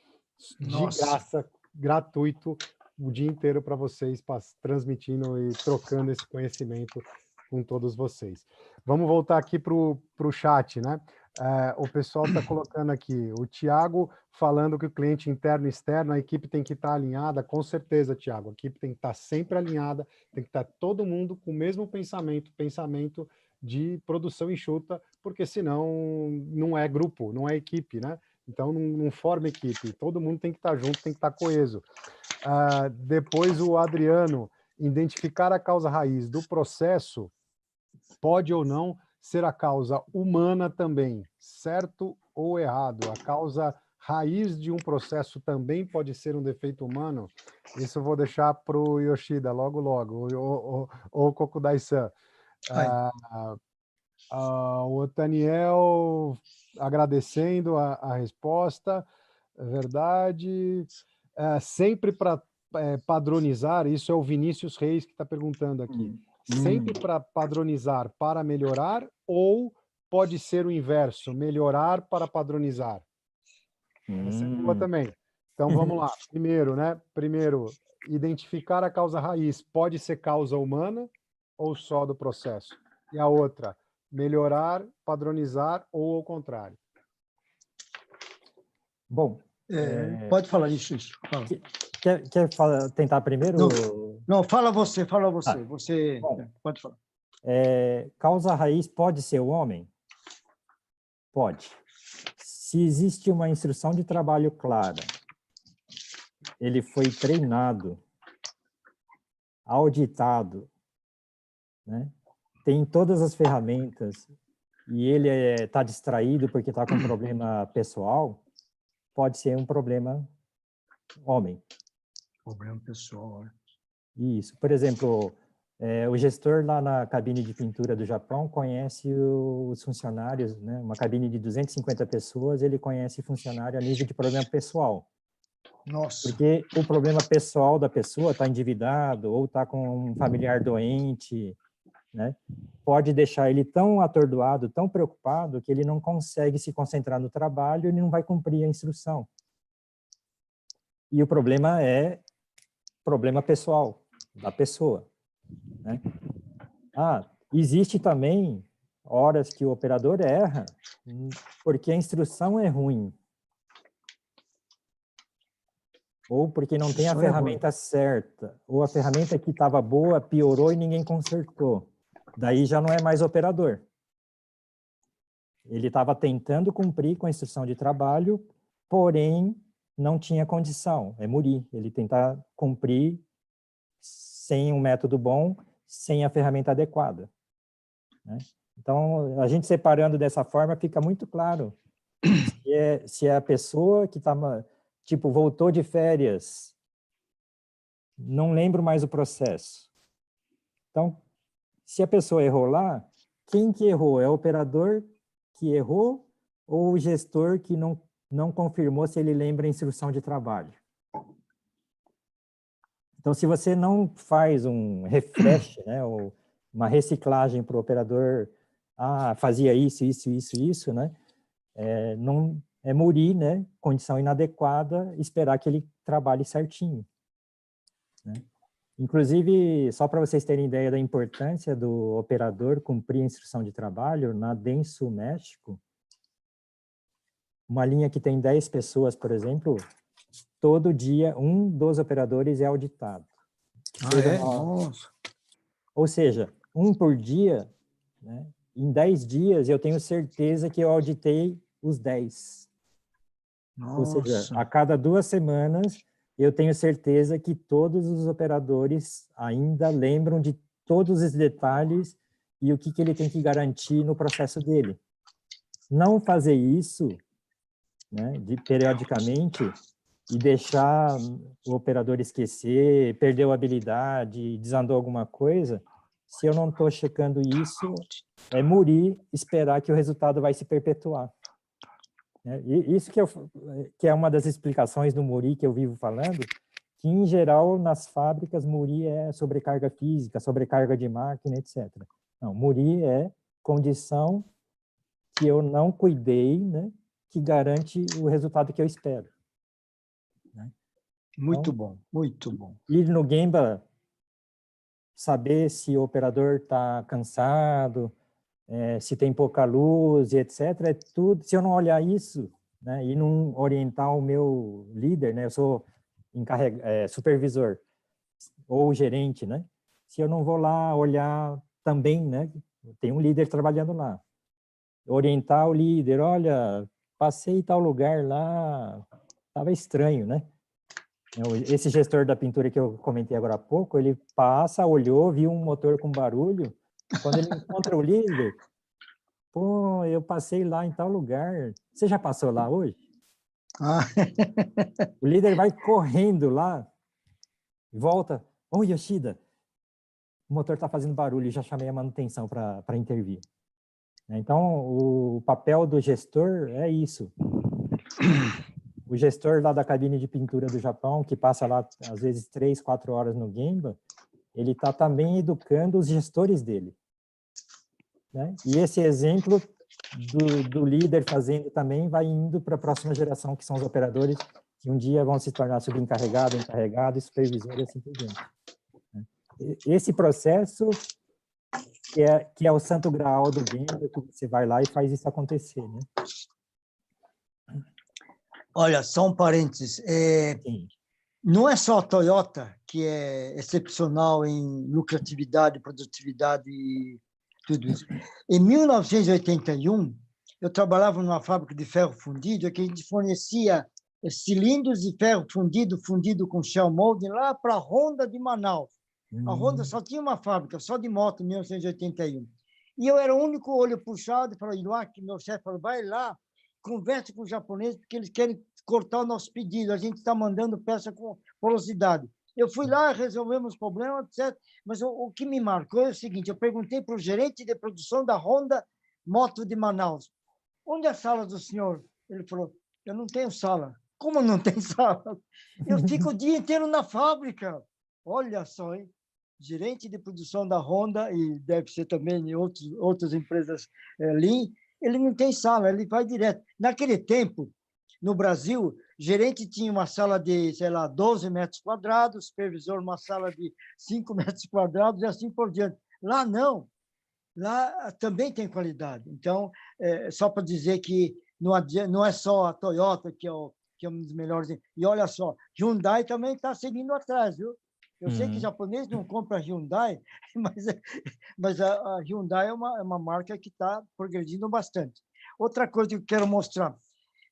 de graça, gratuito, o dia inteiro para vocês, transmitindo e trocando esse conhecimento com todos vocês. Vamos voltar aqui para o chat, né? O pessoal está colocando aqui, o Tiago falando que o cliente interno e externo, a equipe tem que estar alinhada, com certeza, Tiago, a equipe tem que estar sempre alinhada, tem que estar todo mundo com o mesmo pensamento de produção enxuta, porque senão não é grupo, não é equipe, né? Então não forma equipe, todo mundo tem que estar junto, tem que estar coeso. Depois o Adriano, identificar a causa raiz do processo pode ou não ser a causa humana também, certo ou errado? A causa raiz de um processo também pode ser um defeito humano? Isso eu vou deixar para o Yoshida logo, ou Kokudai-san. O Daniel agradecendo a resposta, é verdade. Sempre para padronizar, isso é o Vinícius Reis que está perguntando aqui. Sempre para padronizar para melhorar, ou pode ser o inverso, melhorar para padronizar? Essa é boa também. Então vamos lá. Primeiro, identificar a causa raiz. Pode ser causa humana ou só do processo? E a outra, melhorar, padronizar ou ao contrário? Bom, pode falar isso. Fala. Quer tentar primeiro? Não, fala você. Você bom, pode falar. Causa raiz pode ser o homem? Pode. Se existe uma instrução de trabalho clara, ele foi treinado, auditado, né? Tem todas as ferramentas e ele está distraído porque está com um problema pessoal, pode ser um problema homem. Problema pessoal, né? Isso. Por exemplo, o gestor lá na cabine de pintura do Japão conhece os funcionários, né? Uma cabine de 250 pessoas, ele conhece funcionário a nível de problema pessoal. Nossa. Porque o problema pessoal da pessoa está endividado ou está com um familiar doente, né? Pode deixar ele tão atordoado, tão preocupado, que ele não consegue se concentrar no trabalho e não vai cumprir a instrução. E o problema é problema pessoal da pessoa, né? Existe também horas que o operador erra porque a instrução é ruim, ou porque não tem a ferramenta certa, ou a ferramenta que estava boa piorou e ninguém consertou. Daí já não é mais operador. Ele estava tentando cumprir com a instrução de trabalho, porém não tinha condição, é muri. Ele tentar cumprir sem um método bom, sem a ferramenta adequada, né? Então, a gente separando dessa forma, fica muito claro se é a pessoa que está, tipo, voltou de férias, não lembro mais o processo. Então, se a pessoa errou lá, quem que errou? É o operador que errou ou o gestor que não confirmou se ele lembra a instrução de trabalho? Então, se você não faz um refresh, né, ou uma reciclagem para o operador, fazia isso, né, não é muri, né, condição inadequada, esperar que ele trabalhe certinho, né? Inclusive, só para vocês terem ideia da importância do operador cumprir a instrução de trabalho, na Denso México, uma linha que tem 10 pessoas, por exemplo, todo dia um dos operadores é auditado. Nossa. Ou seja, um por dia, né? Em 10 dias eu tenho certeza que eu auditei os 10. Nossa. Ou seja, a cada 2 semanas eu tenho certeza que todos os operadores ainda lembram de todos os detalhes e o que ele tem que garantir no processo dele. Não fazer isso, né, periodicamente, e deixar o operador esquecer, perdeu a habilidade, desandou alguma coisa, se eu não estou checando isso, é Muri esperar que o resultado vai se perpetuar. E isso que é uma das explicações do Muri que eu vivo falando, que, em geral, nas fábricas, Muri é sobrecarga física, sobrecarga de máquina, etc. Não, Muri é condição que eu não cuidei, né, que garante o resultado que eu espero. Né? Muito Então, bom, muito bom. Ir no Gemba, saber se o operador está cansado, se tem pouca luz, e etc. É tudo. Se eu não olhar isso, né, e não orientar o meu líder, né, eu sou supervisor ou gerente, né? Se eu não vou lá olhar também, né, tem um líder trabalhando lá, orientar o líder, olha, passei em tal lugar lá, estava estranho, né? Esse gestor da pintura que eu comentei agora há pouco, ele passa, olhou, viu um motor com barulho, quando ele encontra o líder, pô, eu passei lá em tal lugar, você já passou lá hoje? Ah. O líder vai correndo lá, volta, oi, Yoshida, o motor está fazendo barulho, já chamei a manutenção para intervir. Então, o papel do gestor é isso. O gestor lá da cabine de pintura do Japão, que passa lá, às vezes, 3, 4 horas no Gemba, ele está também educando os gestores dele. Né? E esse exemplo do líder fazendo também vai indo para a próxima geração, que são os operadores, que um dia vão se tornar subencarregado, encarregado, supervisor e assim por diante. Esse processo que é o santo graal do Gemba, que você vai lá e faz isso acontecer, né? Olha, só um parênteses. Não é só a Toyota que é excepcional em lucratividade, produtividade e tudo isso. Em 1981, eu trabalhava numa fábrica de ferro fundido que a gente fornecia cilindros de ferro fundido com shell molding lá para a Honda de Manaus. A Honda só tinha uma fábrica, só de moto, em 1981. E eu era o único olho puxado para ir lá, que meu chefe falou, vai lá, converse com os japoneses, porque eles querem cortar o nosso pedido, a gente está mandando peça com velocidade. Eu fui lá, resolvemos o problema, etc. Mas o que me marcou é o seguinte, eu perguntei para o gerente de produção da Honda Moto de Manaus, onde é a sala do senhor? Ele falou, eu não tenho sala. Como não tem sala? Eu fico o dia inteiro na fábrica. Olha só, hein? Gerente de produção da Honda, e deve ser também em outras empresas Lean, ele não tem sala, ele vai direto. Naquele tempo, no Brasil, gerente tinha uma sala de, sei lá, 12 metros quadrados, supervisor uma sala de 5 metros quadrados e assim por diante. Lá não. Lá também tem qualidade. Então, só para dizer que não é só a Toyota que é um dos melhores. E olha só, Hyundai também está seguindo atrás, viu? Eu sei que japonês não compra Hyundai, mas a Hyundai é uma marca que está progredindo bastante. Outra coisa que eu quero mostrar,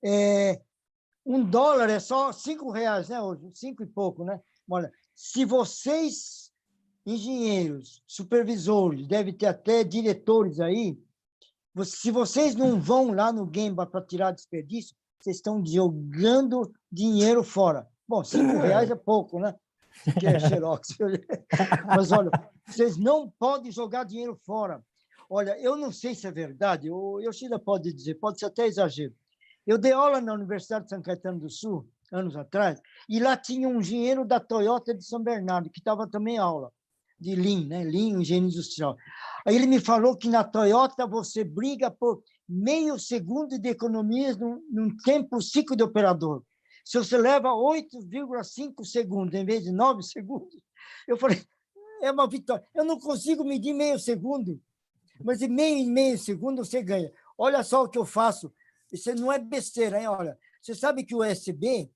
$1 é só R$5, né? Hoje, 5 e pouco, né? Olha, se vocês, engenheiros, supervisores, deve ter até diretores aí, se vocês não vão lá no Gemba para tirar desperdício, vocês estão jogando dinheiro fora. Bom, R$5 é pouco, né? Que é Xerox. Mas, olha, vocês não podem jogar dinheiro fora. Olha, eu não sei se é verdade, o Yoshida pode dizer, pode ser até exagero. Eu dei aula na Universidade de São Caetano do Sul, anos atrás, e lá tinha um engenheiro da Toyota de São Bernardo, que estava também aula de Lean, né? Lean, engenharia industrial. Aí ele me falou que na Toyota você briga por meio segundo de economias num tempo ciclo de operador. Se você leva 8,5 segundos em vez de 9 segundos, eu falei, é uma vitória. Eu não consigo medir meio segundo, mas em meio segundo você ganha. Olha só o que eu faço. Isso não é besteira, hein? Olha, você sabe que o USB,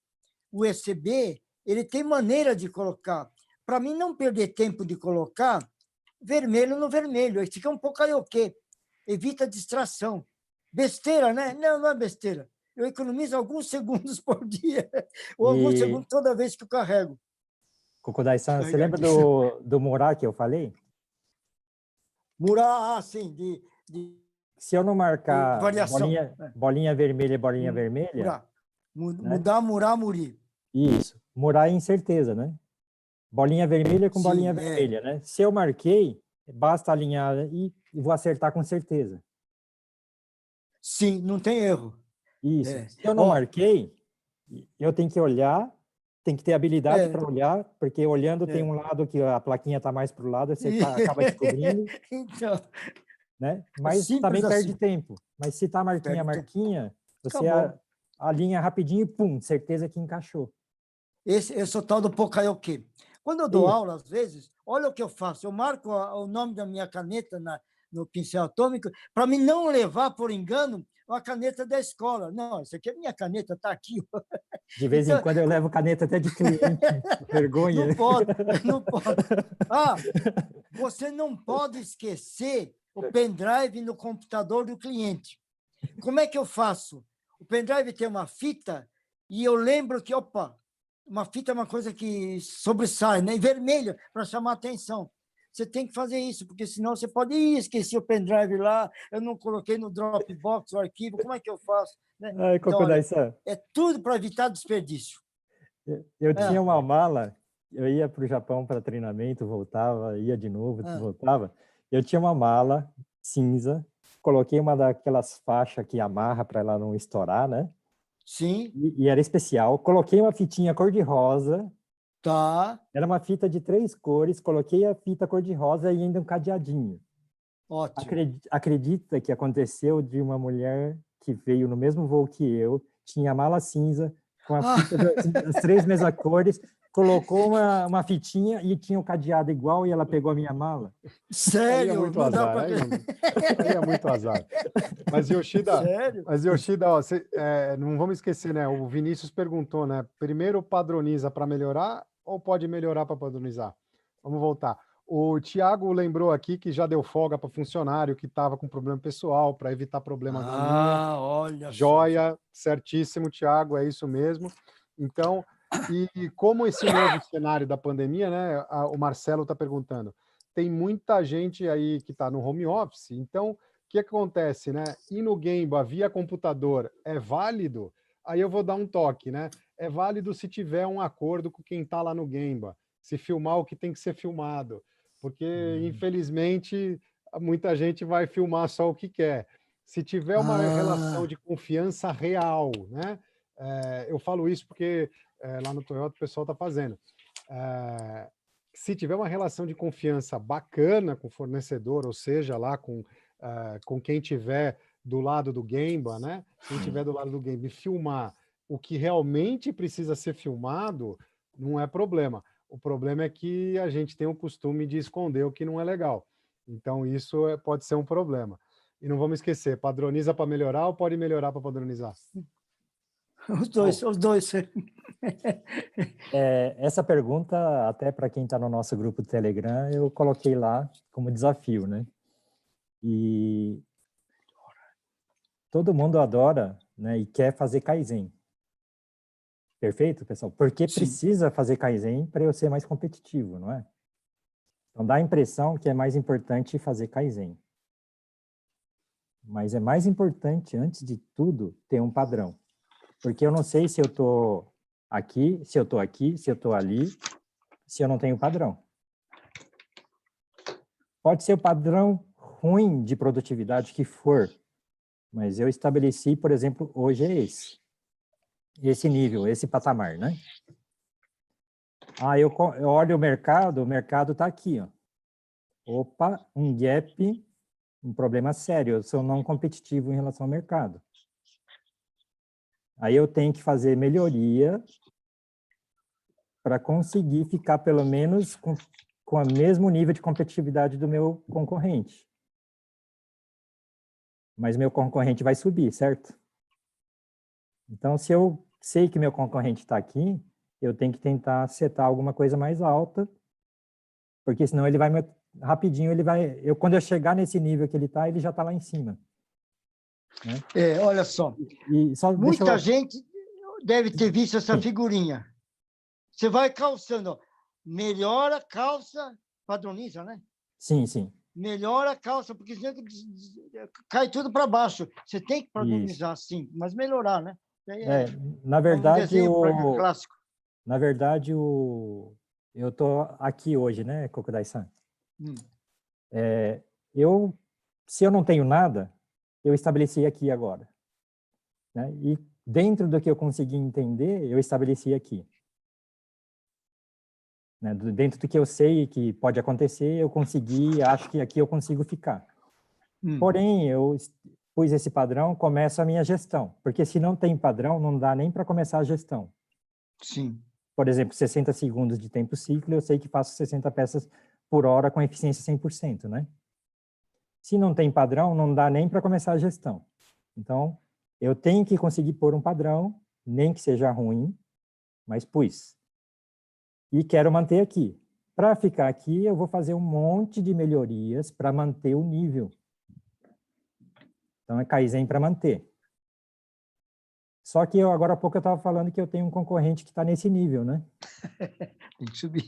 ele tem maneira de colocar. Para mim não perder tempo de colocar vermelho no vermelho, aí fica um pouco aioquê. Evita distração. Besteira, né? Não é besteira. Eu economizo alguns segundos por dia, ou alguns segundos toda vez que eu carrego. Kokodai-san, você lembra do Murá que eu falei? Murar, sim, Se eu não marcar variação. bolinha vermelha e bolinha vermelha... Murar. Né? Mudar, murar, murir. Isso. Murar é incerteza, né? Bolinha vermelha com bolinha vermelha, né? Se eu marquei, basta alinhar e vou acertar com certeza. Sim, não tem erro. Isso. Se eu não marquei, eu tenho que olhar, tem que ter habilidade para olhar, porque olhando tem um lado que a plaquinha está mais para o lado, você acaba descobrindo. Então, né? Mas também perde tempo. Mas se está marquinha, você alinha rapidinho e pum, certeza que encaixou. Esse é o tal do Poka-yoke. Quando eu dou aula, às vezes, olha o que eu faço. Eu marco o nome da minha caneta no pincel atômico para mim não levar, por engano, a caneta da escola. Não, isso aqui é minha caneta, está aqui. De vez em quando eu levo caneta até de cliente. Vergonha. Não pode, não pode. Ah, você não pode esquecer o pendrive no computador do cliente. Como é que eu faço? O pendrive tem uma fita e eu lembro que, uma fita é uma coisa que sobressai, né? Em vermelho, para chamar a atenção. Você tem que fazer isso, porque senão você pode esquecer o pendrive lá, eu não coloquei no Dropbox o arquivo, como é que eu faço? Né? Então, olha, é tudo para evitar desperdício. Eu tinha uma mala, eu ia para o Japão para treinamento, voltava, ia de novo, voltava. Eu tinha uma mala cinza, coloquei uma daquelas faixas que amarra para ela não estourar, né? Sim. E era especial. Coloquei uma fitinha cor-de-rosa. Tá. Era uma fita de 3 cores, coloquei a fita cor-de-rosa e ainda um cadeadinho. Ótimo. Acredita que aconteceu de uma mulher que veio no mesmo voo que eu, tinha a mala cinza, com a fita das 3 mesmas cores, colocou uma fitinha e tinha um cadeado igual e ela pegou a minha mala. Sério? Aí é muito azar. Aí é muito azar. Mas, Yoshida, ó, não vamos esquecer, né? O Vinícius perguntou, né? Primeiro padroniza para melhorar ou pode melhorar para padronizar? Vamos voltar. O Tiago lembrou aqui que já deu folga para funcionário que estava com problema pessoal, para evitar problemas na linha. Olha Joia, só. certíssimo, Tiago, é isso mesmo. Então, e como esse novo cenário da pandemia, né? O Marcelo está perguntando, tem muita gente aí que está no home office, então o que acontece, né? Ir no Gemba via computador é válido? Aí eu vou dar um toque, né? É válido se tiver um acordo com quem está lá no Gemba, se filmar o que tem que ser filmado, porque, infelizmente, muita gente vai filmar só o que quer. Se tiver uma relação de confiança real, né? Eu falo isso porque lá no Toyota o pessoal está fazendo. Se tiver uma relação de confiança bacana com o fornecedor, ou seja, lá com quem tiver do lado do Gemba, né? Quem tiver do lado do Gemba e filmar o que realmente precisa ser filmado, não é problema. O problema é que a gente tem o costume de esconder o que não é legal. Então, isso pode ser um problema. E não vamos esquecer, padroniza para melhorar ou pode melhorar para padronizar? Os dois. Essa pergunta, até para quem está no nosso grupo do Telegram, eu coloquei lá como desafio, né? E todo mundo adora, né, e quer fazer Kaizen. Perfeito, pessoal? Porque precisa fazer Kaizen para eu ser mais competitivo, não é? Então, dá a impressão que é mais importante fazer Kaizen. Mas é mais importante, antes de tudo, ter um padrão. Porque eu não sei se eu estou aqui, se eu estou aqui, se eu estou ali, se eu não tenho padrão. Pode ser o padrão ruim de produtividade que for, mas eu estabeleci, por exemplo, hoje é esse nível, esse patamar, né? Eu olho o mercado está aqui, ó. Opa, um gap, um problema sério, eu sou não competitivo em relação ao mercado. Aí eu tenho que fazer melhoria para conseguir ficar pelo menos com o mesmo nível de competitividade do meu concorrente. Mas meu concorrente vai subir, certo? Então, se eu sei que meu concorrente está aqui, eu tenho que tentar setar alguma coisa mais alta, porque senão ele vai rapidinho, quando eu chegar nesse nível que ele está, ele já está lá em cima. Né? Olha só, muita gente deve ter visto essa figurinha. Você vai calçando, ó. Melhora, calça, padroniza, né? Sim, sim. melhora a calça, porque senão cai tudo para baixo. Você tem que padronizar, sim, mas melhorar, né? Na verdade, clássico. Na verdade, eu estou aqui hoje, né, Kokudai-san? Se eu não tenho nada, eu estabeleci aqui agora. Né? E dentro do que eu consegui entender, eu estabeleci aqui. Né? Dentro do que eu sei que pode acontecer, eu consegui, acho que aqui eu consigo ficar. Porém, eu pus esse padrão, começo a minha gestão. Porque se não tem padrão, não dá nem para começar a gestão. Sim. Por exemplo, 60 segundos de tempo ciclo, eu sei que faço 60 peças por hora com eficiência 100%, né? Se não tem padrão, não dá nem para começar a gestão. Então, eu tenho que conseguir pôr um padrão, nem que seja ruim, mas pus. E quero manter aqui. Para ficar aqui, eu vou fazer um monte de melhorias para manter o nível. Então, é Kaizen para manter. Só que agora há pouco eu estava falando que eu tenho um concorrente que está nesse nível, né? Tem que subir.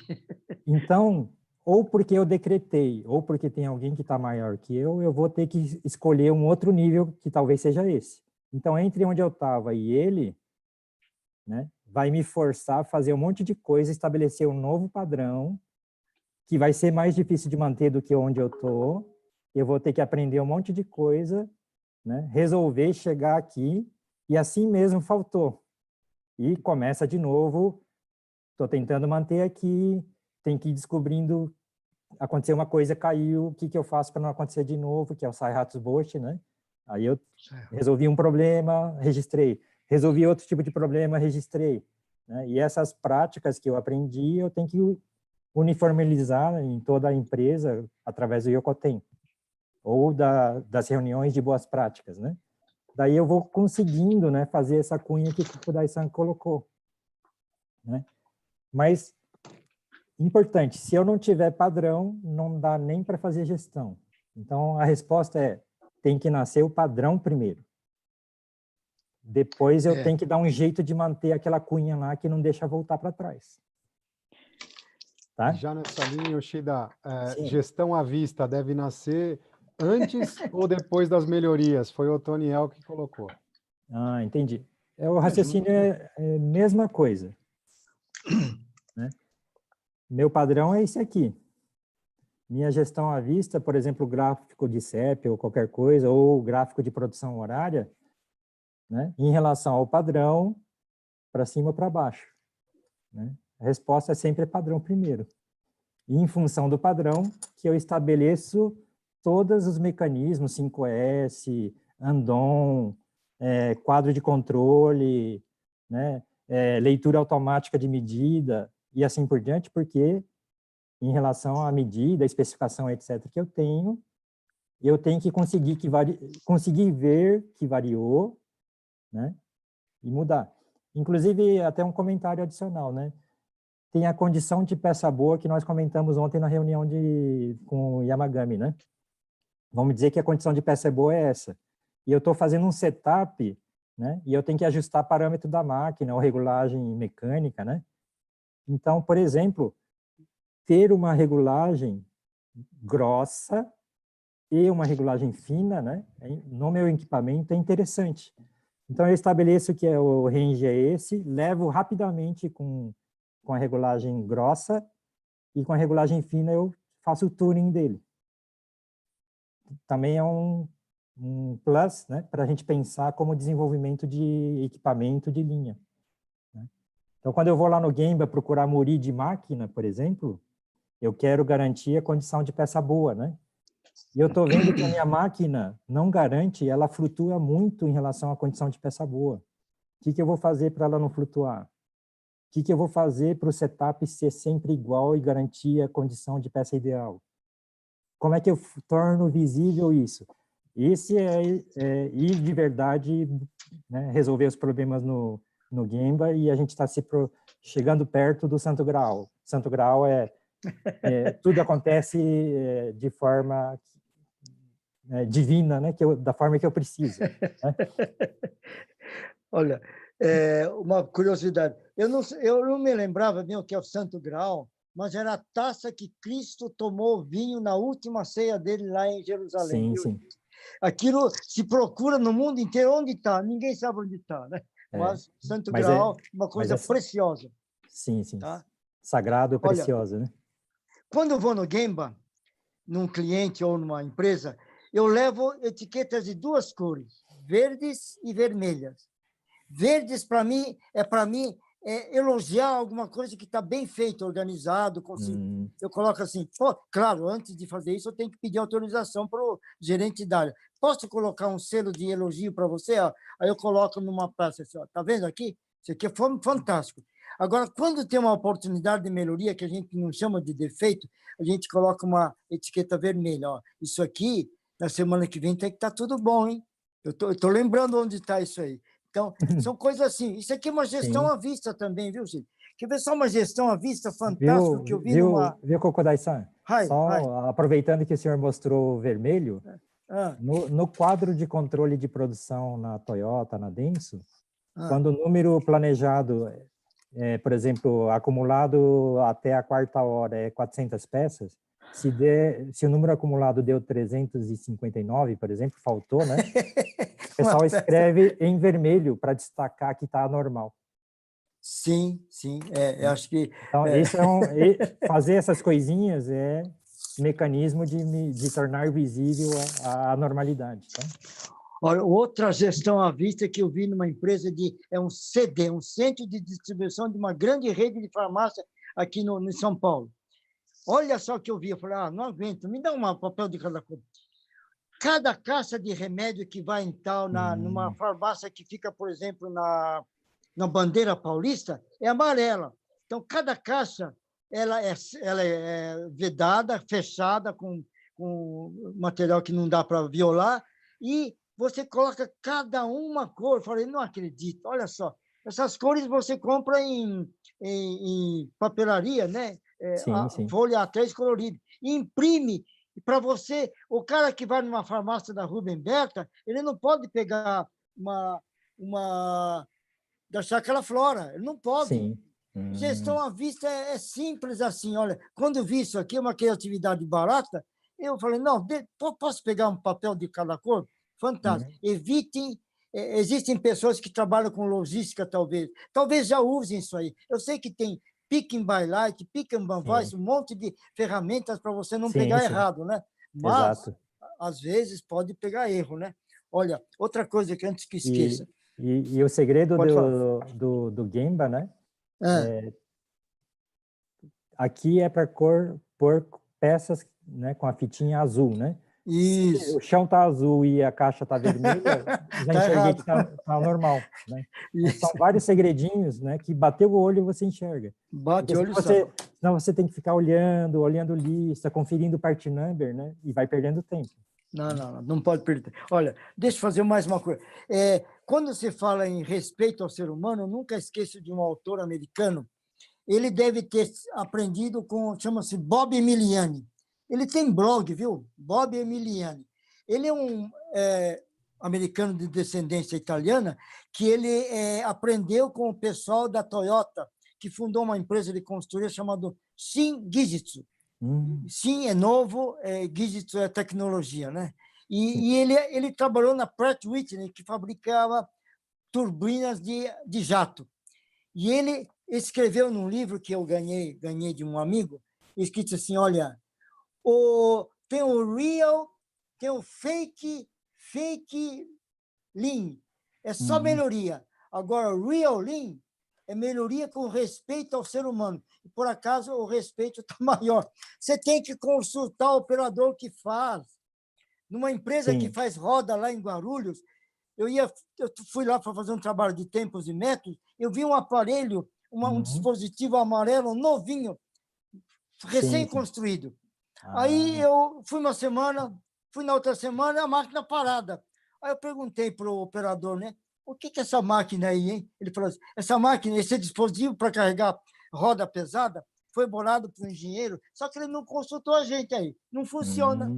Então, ou porque eu decretei, ou porque tem alguém que está maior que eu vou ter que escolher um outro nível que talvez seja esse. Então, entre onde eu estava e ele, né, vai me forçar a fazer um monte de coisa, estabelecer um novo padrão, que vai ser mais difícil de manter do que onde eu estou. Eu vou ter que aprender um monte de coisa, né, resolver chegar aqui, e assim mesmo faltou. E começa de novo, estou tentando manter aqui, tem que ir descobrindo, aconteceu uma coisa, caiu, o que eu faço para não acontecer de novo, que é o Saihatsuboshi, né? Aí eu resolvi um problema, registrei. Resolvi outro tipo de problema, registrei. Né? E essas práticas que eu aprendi, eu tenho que uniformizar em toda a empresa através do Yokoten, ou das reuniões de boas práticas, né? Daí eu vou conseguindo, né, fazer essa cunha que o Kokudai-san colocou. Né? Mas, importante, se eu não tiver padrão, não dá nem para fazer gestão. Então, a resposta é, tem que nascer o padrão primeiro. Depois eu tenho que dar um jeito de manter aquela cunha lá que não deixa voltar para trás. Tá? Já nessa linha, Yoshida, gestão à vista deve nascer antes ou depois das melhorias? Foi o Toniel que colocou. Ah, entendi. O raciocínio é a mesma coisa. Né? Meu padrão é esse aqui. Minha gestão à vista, por exemplo, gráfico de CEP ou qualquer coisa, ou gráfico de produção horária, né? Em relação ao padrão, para cima ou para baixo. Né? A resposta é sempre padrão primeiro. E em função do padrão, que eu estabeleço todos os mecanismos, 5S, Andon, quadro de controle, né? Leitura automática de medida, e assim por diante, porque em relação à medida, especificação, etc., que eu tenho que conseguir ver que variou, né? E mudar. Inclusive, até um comentário adicional, né? Tem a condição de peça boa que nós comentamos ontem na reunião com o Yamagami, né? Vamos dizer que a condição de peça boa é essa. E eu estou fazendo um setup, né? E eu tenho que ajustar parâmetro da máquina, ou regulagem mecânica, né? Então, por exemplo, ter uma regulagem grossa e uma regulagem fina, né? No meu equipamento é interessante. Então, eu estabeleço que o range é esse, levo rapidamente com a regulagem grossa, e com a regulagem fina eu faço o tuning dele. Também é um plus, né, para a gente pensar como desenvolvimento de equipamento de linha. Né? Então, quando eu vou lá no Gemba procurar muri de máquina, por exemplo, eu quero garantir a condição de peça boa, né? E eu estou vendo que a minha máquina não garante, ela flutua muito em relação à condição de peça boa. O que eu vou fazer para ela não flutuar? O que eu vou fazer para o setup ser sempre igual e garantir a condição de peça ideal? Como é que eu torno visível isso? Esse ir de verdade, né, resolver os problemas no Gemba, e a gente está chegando perto do Santo Graal. Santo Graal tudo acontece de forma divina, né, da forma que eu preciso. Né? Olha, uma curiosidade. Eu não me lembrava bem o que é o Santo Graal, mas era a taça que Cristo tomou vinho na última ceia dele lá em Jerusalém. Sim, sim. Aquilo se procura no mundo inteiro. Onde está? Ninguém sabe onde está, né? Mas Santo Graal, uma coisa preciosa. Sim, sim. Tá? Sagrado, Olha, precioso, né? quando eu vou no Gemba, num cliente ou numa empresa, eu levo etiquetas de 2 cores, verdes e vermelhas. Verdes, para mim, elogiar alguma coisa que está bem feito, organizado. Eu coloco assim, claro, antes de fazer isso, eu tenho que pedir autorização para o gerente da área. Posso colocar um selo de elogio para você? Ó? Aí eu coloco numa praça assim, está vendo aqui? Isso aqui é fantástico. Agora, quando tem uma oportunidade de melhoria, que a gente não chama de defeito, a gente coloca uma etiqueta vermelha. Ó. Isso aqui, na semana que vem, tem que estar tudo bom, hein? Eu estou lembrando onde está isso aí. Então, são coisas assim. Isso aqui é uma gestão à vista também, viu, Cid? Quer ver só uma gestão à vista fantástica que eu vi numa... Viu, Kokodai-san? Só aproveitando que o senhor mostrou o vermelho, no quadro de controle de produção na Toyota, na Denso, quando o número planejado, por exemplo, acumulado até a 4ª hora é 400 peças, se o número acumulado deu 359, por exemplo, faltou, né? O pessoal escreve em vermelho para destacar que está normal. Sim, sim. Eu acho que... Então, fazer essas coisinhas é mecanismo de tornar visível a normalidade. Tá? Olha, outra gestão à vista que eu vi numa empresa um CD, um centro de distribuição de uma grande rede de farmácia aqui em São Paulo. Olha só o que eu vi. Eu falei, não aguento, me dá um papel de cada cor. Cada caixa de remédio que vai numa farmácia que fica, por exemplo, na Bandeira Paulista, é amarela. Então, cada caixa ela é vedada, fechada, com material que não dá para violar, e você coloca cada uma cor. Eu falei, não acredito, olha só. Essas cores você compra em papelaria, né? Sim. Folha A3 colorida. E imprime. Para você, o cara que vai numa farmácia da Rubem Berta, ele não pode pegar da Chácara Flora, ele não pode. Sim. Gestão à vista é simples assim. Olha, quando eu vi isso aqui, uma criatividade barata, eu falei, não, posso pegar um papel de cada cor? Fantástico. Evitem, existem pessoas que trabalham com logística, talvez já usem isso aí. Eu sei que tem Pick and Buy Light, Pick and Buy Voice, um monte de ferramentas para você não pegar errado, né? Mas, às vezes, pode pegar erro, né? Olha, outra coisa que antes que esqueça. E o segredo do Gemba, né? Aqui é para pôr peças, né, com a fitinha azul, né? Isso. Se o chão está azul e a caixa está vermelha, já enxerguei que está normal. Né? Então, são vários segredinhos, né, que bateu o olho e você enxerga. Bate o olho, senão você tem que ficar olhando lista, conferindo part number, né? E vai perdendo tempo. Não pode perder. Olha, deixa eu fazer mais uma coisa. Quando se fala em respeito ao ser humano, eu nunca esqueço de um autor americano. Ele deve ter aprendido chama-se Bob Emiliani. Ele tem blog, viu? Bob Emiliani. Ele é um americano de descendência italiana que ele aprendeu com o pessoal da Toyota, que fundou uma empresa de consultoria chamada Shin Gijitsu. Shin é novo, Gijitsu é tecnologia, né? E ele trabalhou na Pratt Whitney, que fabricava turbinas de jato. E ele escreveu num livro que eu ganhei de um amigo, escrito assim, olha, tem o real, tem o fake lean, é só melhoria. Agora, o real lean é melhoria com respeito ao ser humano. E, por acaso, o respeito está maior. Você tem que consultar o operador que faz. Numa empresa que faz roda lá em Guarulhos, eu fui lá para fazer um trabalho de tempos e métodos, eu vi um aparelho, um dispositivo amarelo novinho, recém-construído. Aí eu fui uma semana, fui na outra semana, a máquina parada. Aí eu perguntei para o operador, né? O que é essa máquina aí, hein? Ele falou assim, essa máquina, esse dispositivo para carregar roda pesada, foi bolado para o engenheiro, só que ele não consultou a gente aí. Não funciona.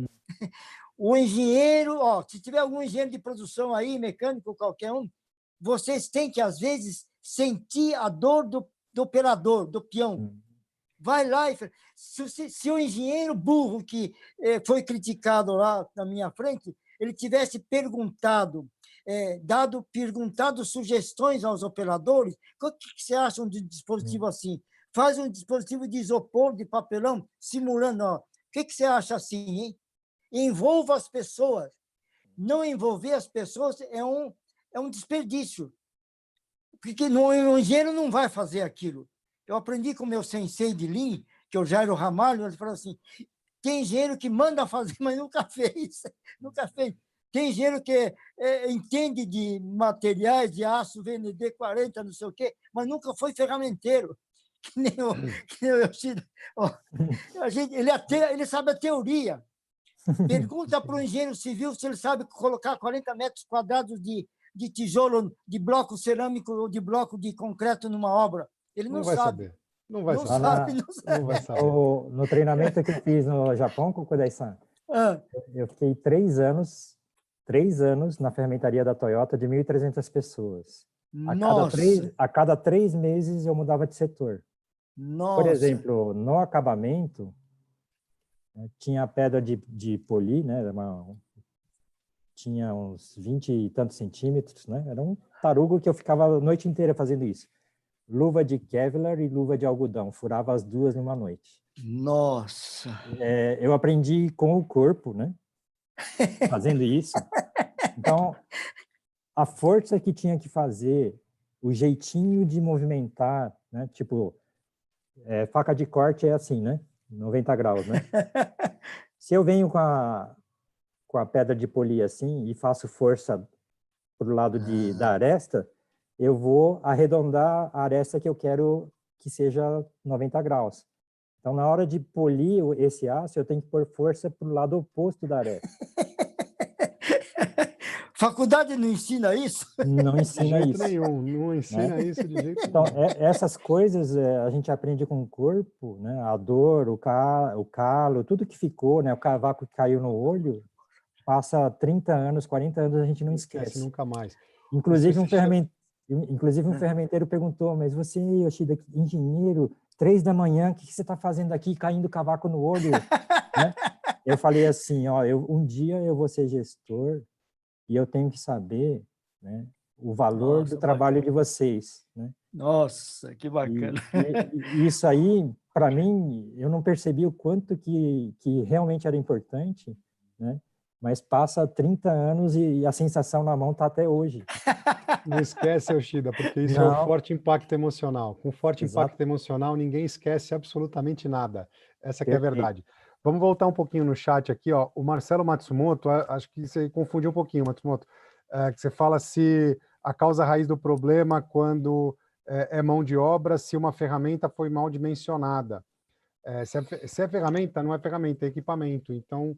O engenheiro, se tiver algum engenheiro de produção aí, mecânico, qualquer um, vocês têm que, às vezes, sentir a dor do operador, do peão. vai lá e... Se o engenheiro burro que foi criticado lá na minha frente, ele tivesse perguntado sugestões aos operadores, o que você acha de um dispositivo assim? Faz um dispositivo de isopor, de papelão, simulando. Ó. O que você acha assim, hein? Envolva as pessoas. Não envolver as pessoas é um desperdício. Porque o engenheiro não vai fazer aquilo. Eu aprendi com o meu sensei de Lean, que é o Jairo Ramalho, ele falou assim, tem engenheiro que manda fazer, mas nunca fez. Nunca fez. Tem engenheiro que entende de materiais, de aço, VND 40, não sei o quê, mas nunca foi ferramenteiro. Que nem o Yoshida. Ele sabe a teoria. Pergunta para o engenheiro civil se ele sabe colocar 40 metros quadrados de tijolo, de bloco cerâmico ou de bloco de concreto numa obra. Ele não sabe. Não vai saber. Não vai saber. No treinamento que eu fiz no Japão com o Kodai-san, eu fiquei 3 anos na ferramentaria da Toyota de 1.300 pessoas. A cada 3 meses eu mudava de setor. Nossa. Por exemplo, no acabamento, tinha a pedra de poli, né? Tinha uns 20 e tantos centímetros, né? Era um tarugo que eu ficava a noite inteira fazendo isso. Luva de Kevlar e luva de algodão, furava as 2 numa noite. Nossa! Eu aprendi com o corpo, né? Fazendo isso. Então, a força que tinha que fazer, o jeitinho de movimentar, né? Tipo, faca de corte é assim, né? 90 graus, né? Se eu venho com a pedra de poli assim e faço força pro lado da aresta, eu vou arredondar a aresta que eu quero que seja 90 graus. Então, na hora de polir esse aço, eu tenho que pôr força pro lado oposto da aresta. Faculdade não ensina isso? Não ensina isso. De jeito nenhum, não ensina isso de jeito então, nenhum. Essas coisas a gente aprende com o corpo, né? A dor, o calo, tudo que ficou, né? O cavaco que caiu no olho, passa 30 anos, 40 anos, a gente não esquece. Nunca mais. Inclusive, um ferramenteiro perguntou, mas você, Yoshida, engenheiro, 3 da manhã, o que você está fazendo aqui, caindo cavaco no olho? Né? Eu falei assim, ó, um dia eu vou ser gestor e eu tenho que saber, né, o valor do trabalho de vocês. Né? Nossa, que bacana. E isso aí, para mim, eu não percebi o quanto que realmente era importante, né? Mas passa 30 anos e a sensação na mão está até hoje. Não esquece, Yoshida, porque isso é um forte impacto emocional. Com forte impacto emocional, ninguém esquece absolutamente nada. Essa que é a verdade. Vamos voltar um pouquinho no chat aqui, ó. O Marcelo Matsumoto, acho que você confundiu um pouquinho, Matsumoto, que você fala se a causa raiz do problema quando é mão de obra, se uma ferramenta foi mal dimensionada. Se é ferramenta, não é ferramenta, é equipamento. Então,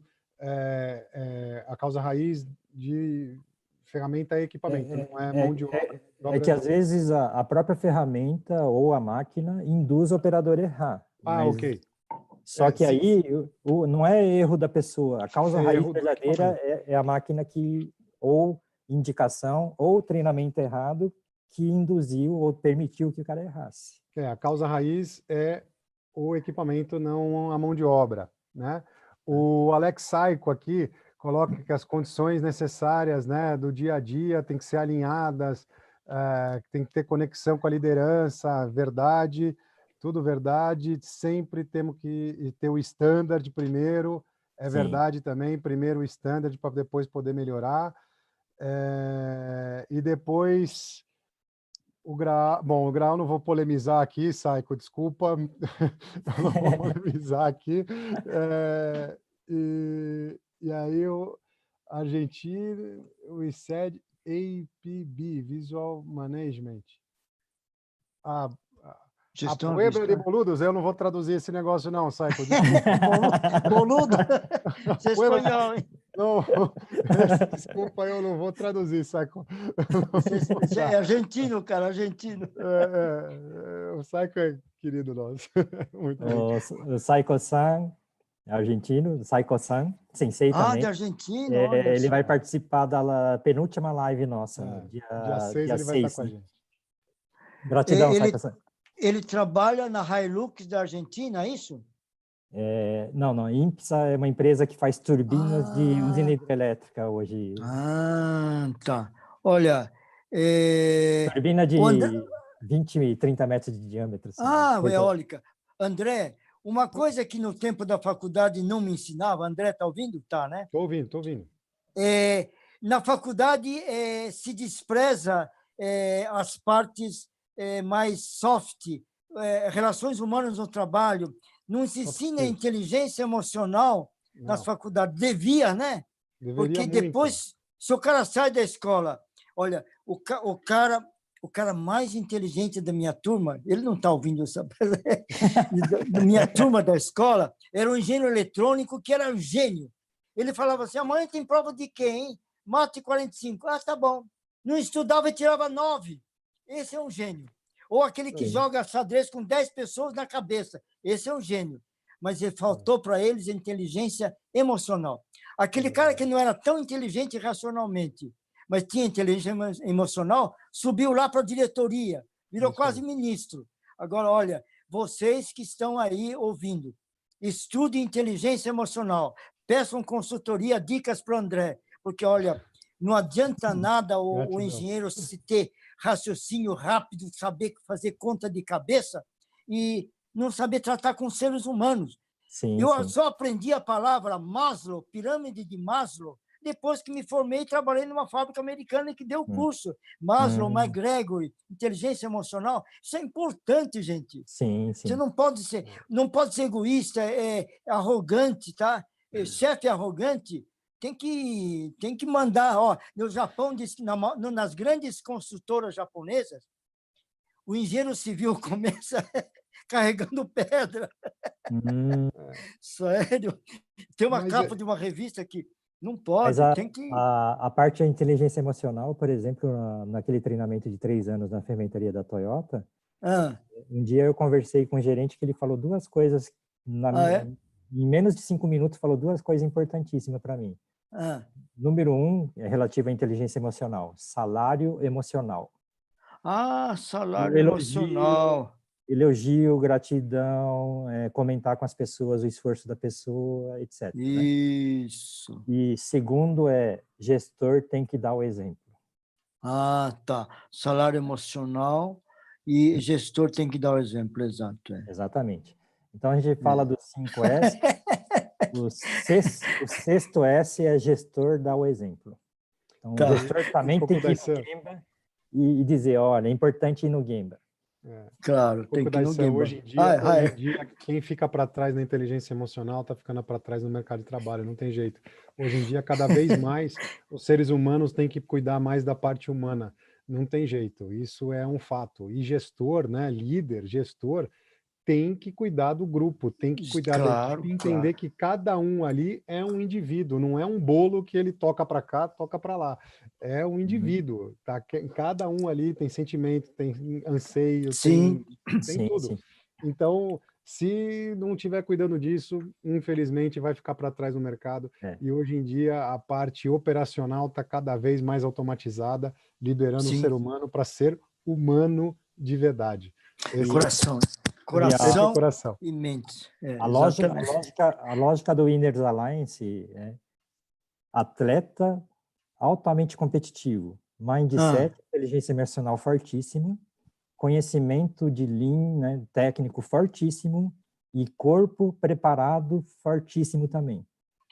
a causa raiz de ferramenta é equipamento, não é mão de obra. É que às vezes a própria ferramenta ou a máquina induz o operador a errar. Ok. Só que aí não é erro da pessoa. A causa raiz verdadeira é a máquina ou indicação, ou treinamento errado que induziu ou permitiu que o cara errasse. A causa raiz é o equipamento, não a mão de obra, né? O Alex Saiko aqui coloca que as condições necessárias, né, do dia a dia têm que ser alinhadas, tem que ter conexão com a liderança, verdade, tudo verdade, sempre temos que ter o standard primeiro, verdade também, primeiro o standard para depois poder melhorar, e depois o grau, bom, o grau não vou polemizar aqui, Saiko, desculpa, não vou polemizar aqui, e aí o Argentina, o ICED APB, Visual Management. A Puebla de Boludos, eu não vou traduzir esse negócio não, Saiko. Boludo? Você é espanhol, hein? Não, desculpa, eu não vou traduzir, Saiko. Você é argentino, cara, argentino. O Saiko é querido nosso. Muito o Saiko-san, argentino, Saiko-san, sensei também. De Argentina. Ele vai participar da penúltima live nossa, dia 6 ele vai estar com a gente. Gratidão, Saiko-san. ele trabalha na Hilux da Argentina, é isso? Não, a INPSA é uma empresa que faz turbinas de usina hidrelétrica hoje. Tá. Olha, Turbina o André... de 20 e 30 metros de diâmetro. Assim, eólica. André, uma coisa que no tempo da faculdade não me ensinava, André, está ouvindo? Tá, né? Estou ouvindo. Na faculdade se despreza as partes mais soft, relações humanas no trabalho, não se ensina inteligência emocional nas faculdades. Devia, né? Deveria porque muito. depois, se o cara sai da escola, olha, o cara mais inteligente da minha turma, ele não está ouvindo essa da minha turma da escola, era um engenheiro eletrônico que era um gênio. Ele falava assim, amanhã tem prova de quê, hein? Mate 45. Tá bom. Não estudava e tirava 9. Esse é um gênio. Ou aquele que joga xadrez com 10 pessoas na cabeça. Esse é um gênio. Mas faltou para eles a inteligência emocional. Aquele cara que não era tão inteligente racionalmente, mas tinha inteligência emocional, subiu lá para a diretoria, virou quase ministro. Agora, olha, vocês que estão aí ouvindo, estudem inteligência emocional, peçam consultoria, dicas para o André, porque, olha, não adianta nada o engenheiro se ter raciocínio rápido, saber fazer conta de cabeça e não saber tratar com seres humanos. Eu só aprendi a palavra Maslow, pirâmide de Maslow, depois que me formei e trabalhei numa fábrica americana que deu o curso. Maslow, McGregor, inteligência emocional. Isso é importante, gente. Sim. Você não pode ser egoísta, arrogante, tá? Chefe arrogante tem que mandar. No Japão, diz que nas grandes construtoras japonesas, o engenheiro civil começa carregando pedra. Sério. Tem uma capa de uma revista que não pode, tem que... A parte da inteligência emocional, por exemplo, naquele treinamento de 3 anos na fermentaria da Toyota, um dia eu conversei com um gerente que ele falou 2 coisas, em menos de 5 minutos, falou 2 coisas importantíssimas para mim. Número 1 é relativo à inteligência emocional, salário emocional. Salário emocional. Elogio, gratidão, comentar com as pessoas o esforço da pessoa, etc. Isso. Né? E segundo gestor tem que dar o exemplo. Tá. Salário emocional e gestor tem que dar o exemplo, exato. Exatamente. Então a gente fala dos 5 S. O sexto S é gestor dar o exemplo. Então o gestor também tem que ir no Gemba e dizer, olha, é importante ir no Gemba. Claro, tem que ir no Gemba. Hoje em dia, quem fica para trás na inteligência emocional está ficando para trás no mercado de trabalho, não tem jeito. Hoje em dia, cada vez mais, os seres humanos têm que cuidar mais da parte humana. Não tem jeito, isso é um fato. E gestor, né, líder, gestor, tem que cuidar do grupo, tem que cuidar da equipe e entender que cada um ali é um indivíduo, não é um bolo que ele toca para cá, toca para lá. É um indivíduo, tá? Cada um ali tem sentimento, tem anseio, tem tudo. Sim. Então, se não estiver cuidando disso, infelizmente vai ficar para trás no mercado. E hoje em dia a parte operacional está cada vez mais automatizada, liberando o ser humano para ser humano de verdade. Coração e mente. A lógica do Winners Alliance é atleta altamente competitivo, mindset, inteligência emocional fortíssimo, conhecimento de Lean, né, técnico fortíssimo e corpo preparado fortíssimo também.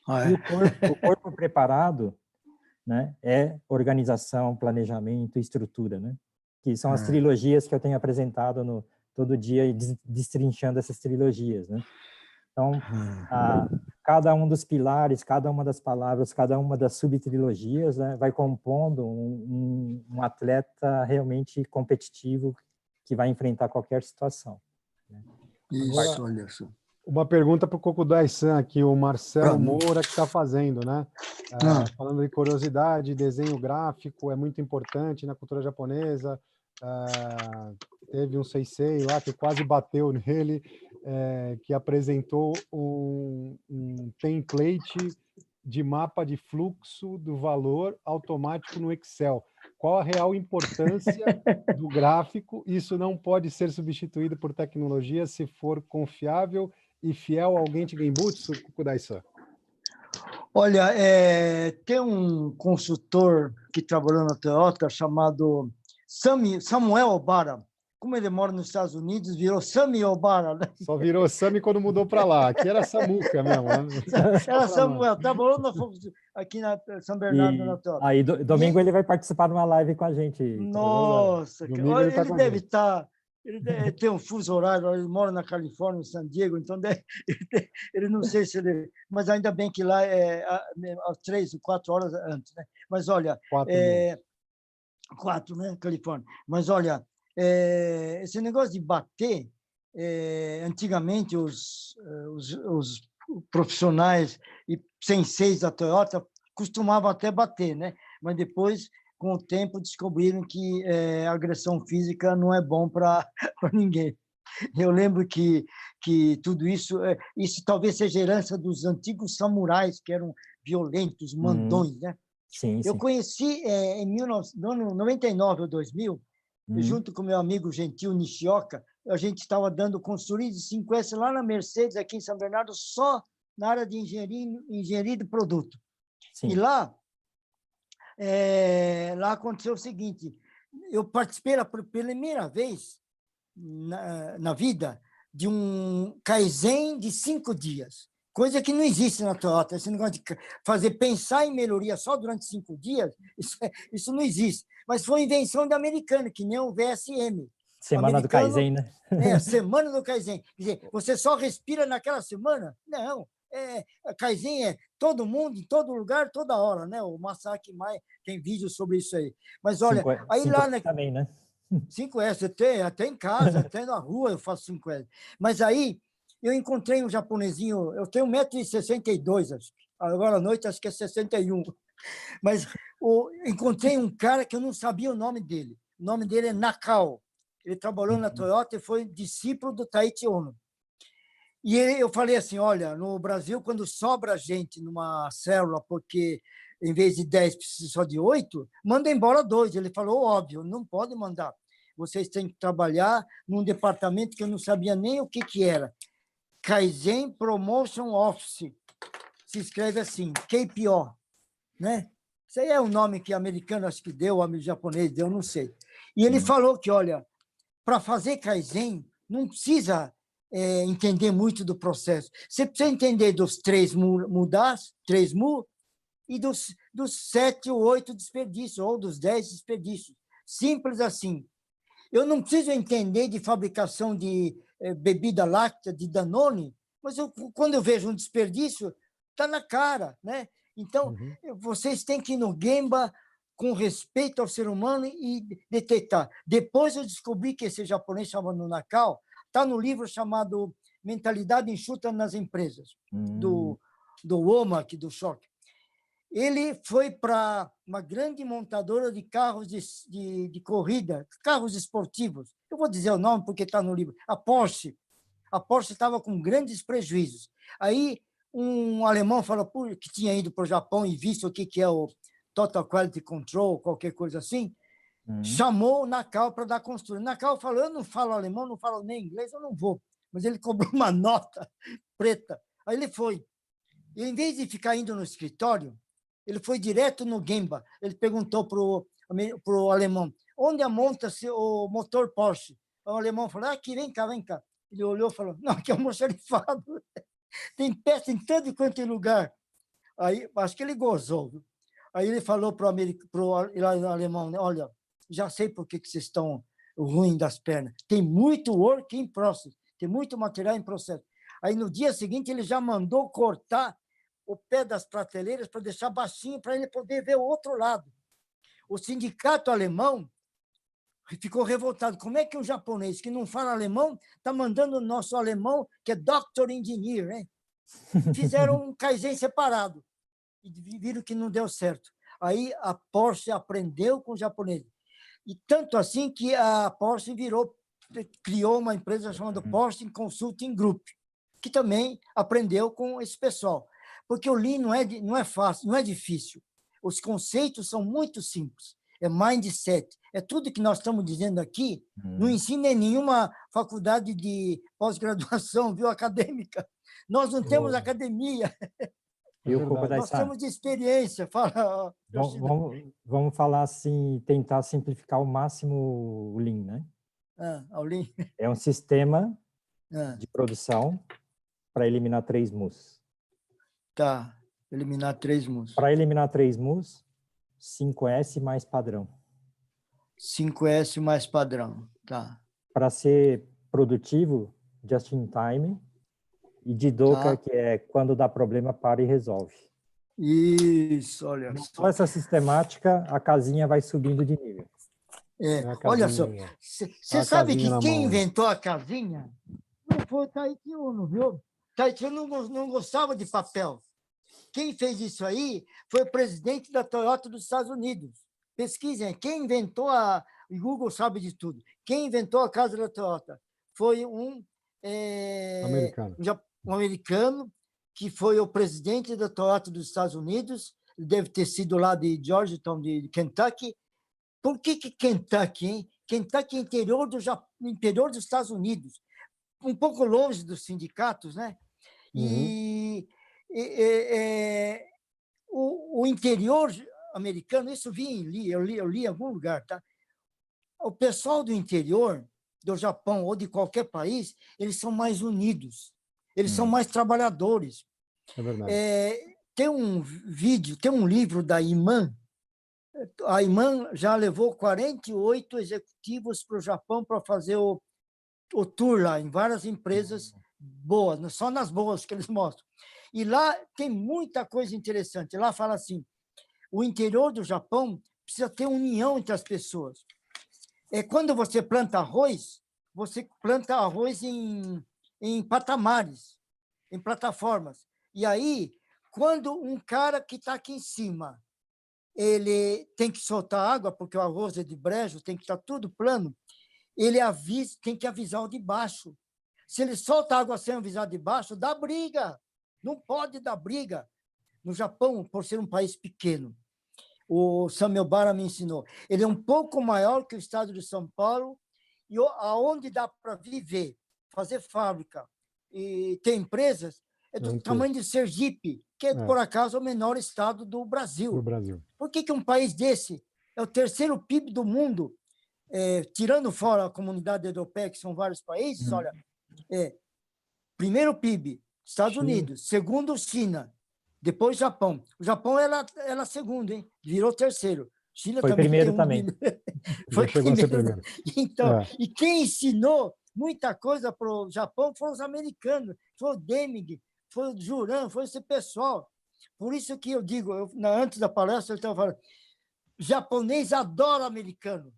E o corpo preparado, né, é organização, planejamento e estrutura, né? Que são as trilogias que eu tenho apresentado todo dia e destrinchando essas trilogias, né? Então, cada um dos pilares, cada uma das palavras, cada uma das subtrilogias, né, vai compondo um atleta realmente competitivo que vai enfrentar qualquer situação. Né? Isso, olha só. Uma pergunta para o Kokudai-san aqui, o Marcelo Moura, que está fazendo, né? Falando de curiosidade, desenho gráfico é muito importante na cultura japonesa. Teve um sensei lá que quase bateu nele, que apresentou um template de mapa de fluxo do valor automático no Excel. qual a real importância do gráfico? Isso não pode ser substituído por tecnologia se for confiável e fiel ao Genchi Genbutsu, Kukudai-san? Olha, tem um consultor que trabalhou na Toyota chamado Samuel Obara. Como ele mora nos Estados Unidos, virou Sami Obara. Né? Só virou Sami quando mudou para lá. Aqui era Samuca mesmo. Né? Era Samuel, trabalhou aqui na São Bernardo, na Toyota. Aí, domingo ele vai participar de uma live com a gente. Nossa, domingo ele tá deve estar... Ele tem um fuso horário, ele mora na Califórnia, em San Diego, então ele não sei se ele... Mas ainda bem que lá é às 3 ou 4 horas antes. Né? Mas olha... 4, né? Califórnia. Mas olha, esse negócio de bater, antigamente os profissionais e senseis da Toyota costumavam até bater, né? Mas depois, com o tempo, descobriram que agressão física não é bom para ninguém. Eu lembro que tudo isso talvez seja herança dos antigos samurais, que eram violentos, mandões, né? Sim, Eu conheci em 1999 ou 2000, junto com meu amigo Gentil Nishioka, a gente estava dando consultoria de 5S lá na Mercedes, aqui em São Bernardo, só na área de engenharia de produto. Sim. E lá aconteceu o seguinte, eu participei pela primeira vez na vida de um Kaizen de 5 dias. Coisa que não existe na Toyota. Esse negócio de pensar em melhoria só durante 5 dias, isso não existe. Mas foi invenção da americana, que nem o VSM. Semana do Kaizen, né? Semana do Kaizen. Quer dizer, você só respira naquela semana? Não. Kaizen é todo mundo, em todo lugar, toda hora, né? O Masaki Mai tem vídeo sobre isso aí. Mas olha, aí lá... também, né? 5S, até em casa, até na rua eu faço 5S. Mas aí eu encontrei um japonesinho, eu tenho 1,62 m, acho. Agora à noite acho que é 61. Mas encontrei um cara que eu não sabia o nome dele. O nome dele é Nakao. Ele trabalhou na Toyota e foi discípulo do Taiichi Ohno. E eu falei assim, olha, no Brasil, quando sobra gente numa célula, porque em vez de 10 precisa só de 8, manda embora 2. Ele falou, óbvio, não pode mandar. Vocês têm que trabalhar num departamento que eu não sabia nem o que era. Kaizen Promotion Office. Se escreve assim, KPO. Né? Isso aí é o nome que o americano acho que deu, o japonês deu, não sei. E ele falou que, olha, para fazer Kaizen, não precisa entender muito do processo. Você precisa entender dos 3 mudas, 3 mu, e dos 7 ou 8 desperdícios, ou dos 10 desperdícios. Simples assim. Eu não preciso entender de fabricação de bebida láctea, de Danone, mas quando eu vejo um desperdício, está na cara, né? Então, vocês têm que ir no Gemba com respeito ao ser humano e detectar. Depois eu descobri que esse japonês chamado Nakao está no livro chamado Mentalidade Enxuta nas Empresas, do Womack, do Schock. Ele foi para uma grande montadora de carros de corrida, carros esportivos. Eu vou dizer o nome porque está no livro. A Porsche. A Porsche estava com grandes prejuízos. Aí um alemão falou que tinha ido para o Japão e visto o que é o Total Quality Control, qualquer coisa assim, chamou o Nakao para dar consultoria. O Nakao falou, eu não falo alemão, não falo nem inglês, eu não vou. Mas ele cobrou uma nota preta. Aí ele foi. E, em vez de ficar indo no escritório, ele foi direto no Gemba. Ele perguntou para o alemão, onde monta-se o motor Porsche? O alemão falou, aqui, vem cá, vem cá. Ele olhou e falou, não, aqui é um almoxarifado. Tem peça em tanto quanto lugar. Aí, acho que ele gozou. Aí ele falou para o alemão, olha, já sei por que vocês estão ruins das pernas. Tem muito work in process, tem muito material em processo. Aí, no dia seguinte, ele já mandou cortar o pé das prateleiras para deixar baixinho, para ele poder ver o outro lado. O sindicato alemão ficou revoltado. Como é que um japonês que não fala alemão está mandando o nosso alemão, que é Doctor Engineer, né? Fizeram um Kaizen separado e viram que não deu certo. Aí a Porsche aprendeu com o japonês. E tanto assim que a Porsche criou uma empresa chamada Porsche Consulting Group, que também aprendeu com esse pessoal. Porque o Lean não é fácil, não é difícil. Os conceitos são muito simples. é mindset, é tudo que nós estamos dizendo aqui, não ensina em nenhuma faculdade de pós-graduação, viu, acadêmica. Nós não temos academia, E o Kokodai nós temos de experiência. Fala, vamos falar assim, tentar simplificar ao máximo o Lean, né? Aulim. É um sistema de produção para eliminar 3 mus. Tá, eliminar 3 mus. Para eliminar 3 mus, 5S mais padrão. 5S mais padrão, tá. Para ser produtivo, just in time, e Jidoka, que é quando dá problema, para e resolve. Isso, olha só. Com essa sistemática, a casinha vai subindo de nível. Olha só, você sabe que quem inventou a casinha não foi o Taiichi Ohno, viu? Taiichi Ohno não gostava de papel. Quem fez isso aí foi o presidente da Toyota dos Estados Unidos. Pesquisem, quem inventou o Google sabe de tudo. Quem inventou a casa da Toyota foi um americano que foi o presidente da Toyota dos Estados Unidos, deve ter sido lá de Georgetown, de Kentucky. Por que Kentucky, hein? Kentucky é interior dos Estados Unidos, um pouco longe dos sindicatos, né? E o interior americano, isso eu li em algum lugar, tá? O pessoal do interior do Japão ou de qualquer país, eles são mais unidos, eles são mais trabalhadores. É verdade. Tem um livro da Iman. A Iman já levou 48 executivos para o Japão para fazer o tour lá, em várias empresas boas, só nas boas que eles mostram. E lá tem muita coisa interessante. Lá fala assim, o interior do Japão precisa ter união entre as pessoas. Quando você planta arroz em patamares, em plataformas. E aí, quando um cara que está aqui em cima, ele tem que soltar água, porque o arroz é de brejo, tem que estar tudo plano, tem que avisar o de baixo. Se ele solta água sem avisar de baixo, dá briga. Não pode dar briga. No Japão, por ser um país pequeno, o Samuel Bara me ensinou, ele é um pouco maior que o estado de São Paulo, e aonde dá para viver, fazer fábrica e ter empresas, é do tamanho de Sergipe, que é, por acaso, o menor estado do Brasil. Por que um país desse é o terceiro PIB do mundo, tirando fora a comunidade europeia, que são vários países? Olha, primeiro PIB, Estados Unidos, segundo, China, depois Japão. O Japão era segundo, hein? Virou terceiro. China foi também primeiro tem também. Foi primeiro. Então, e quem ensinou muita coisa para o Japão foram os americanos, foi o Deming, foi o Juran, foi esse pessoal. Por isso que eu digo, antes da palestra, eu estava falando, japonês adora americano.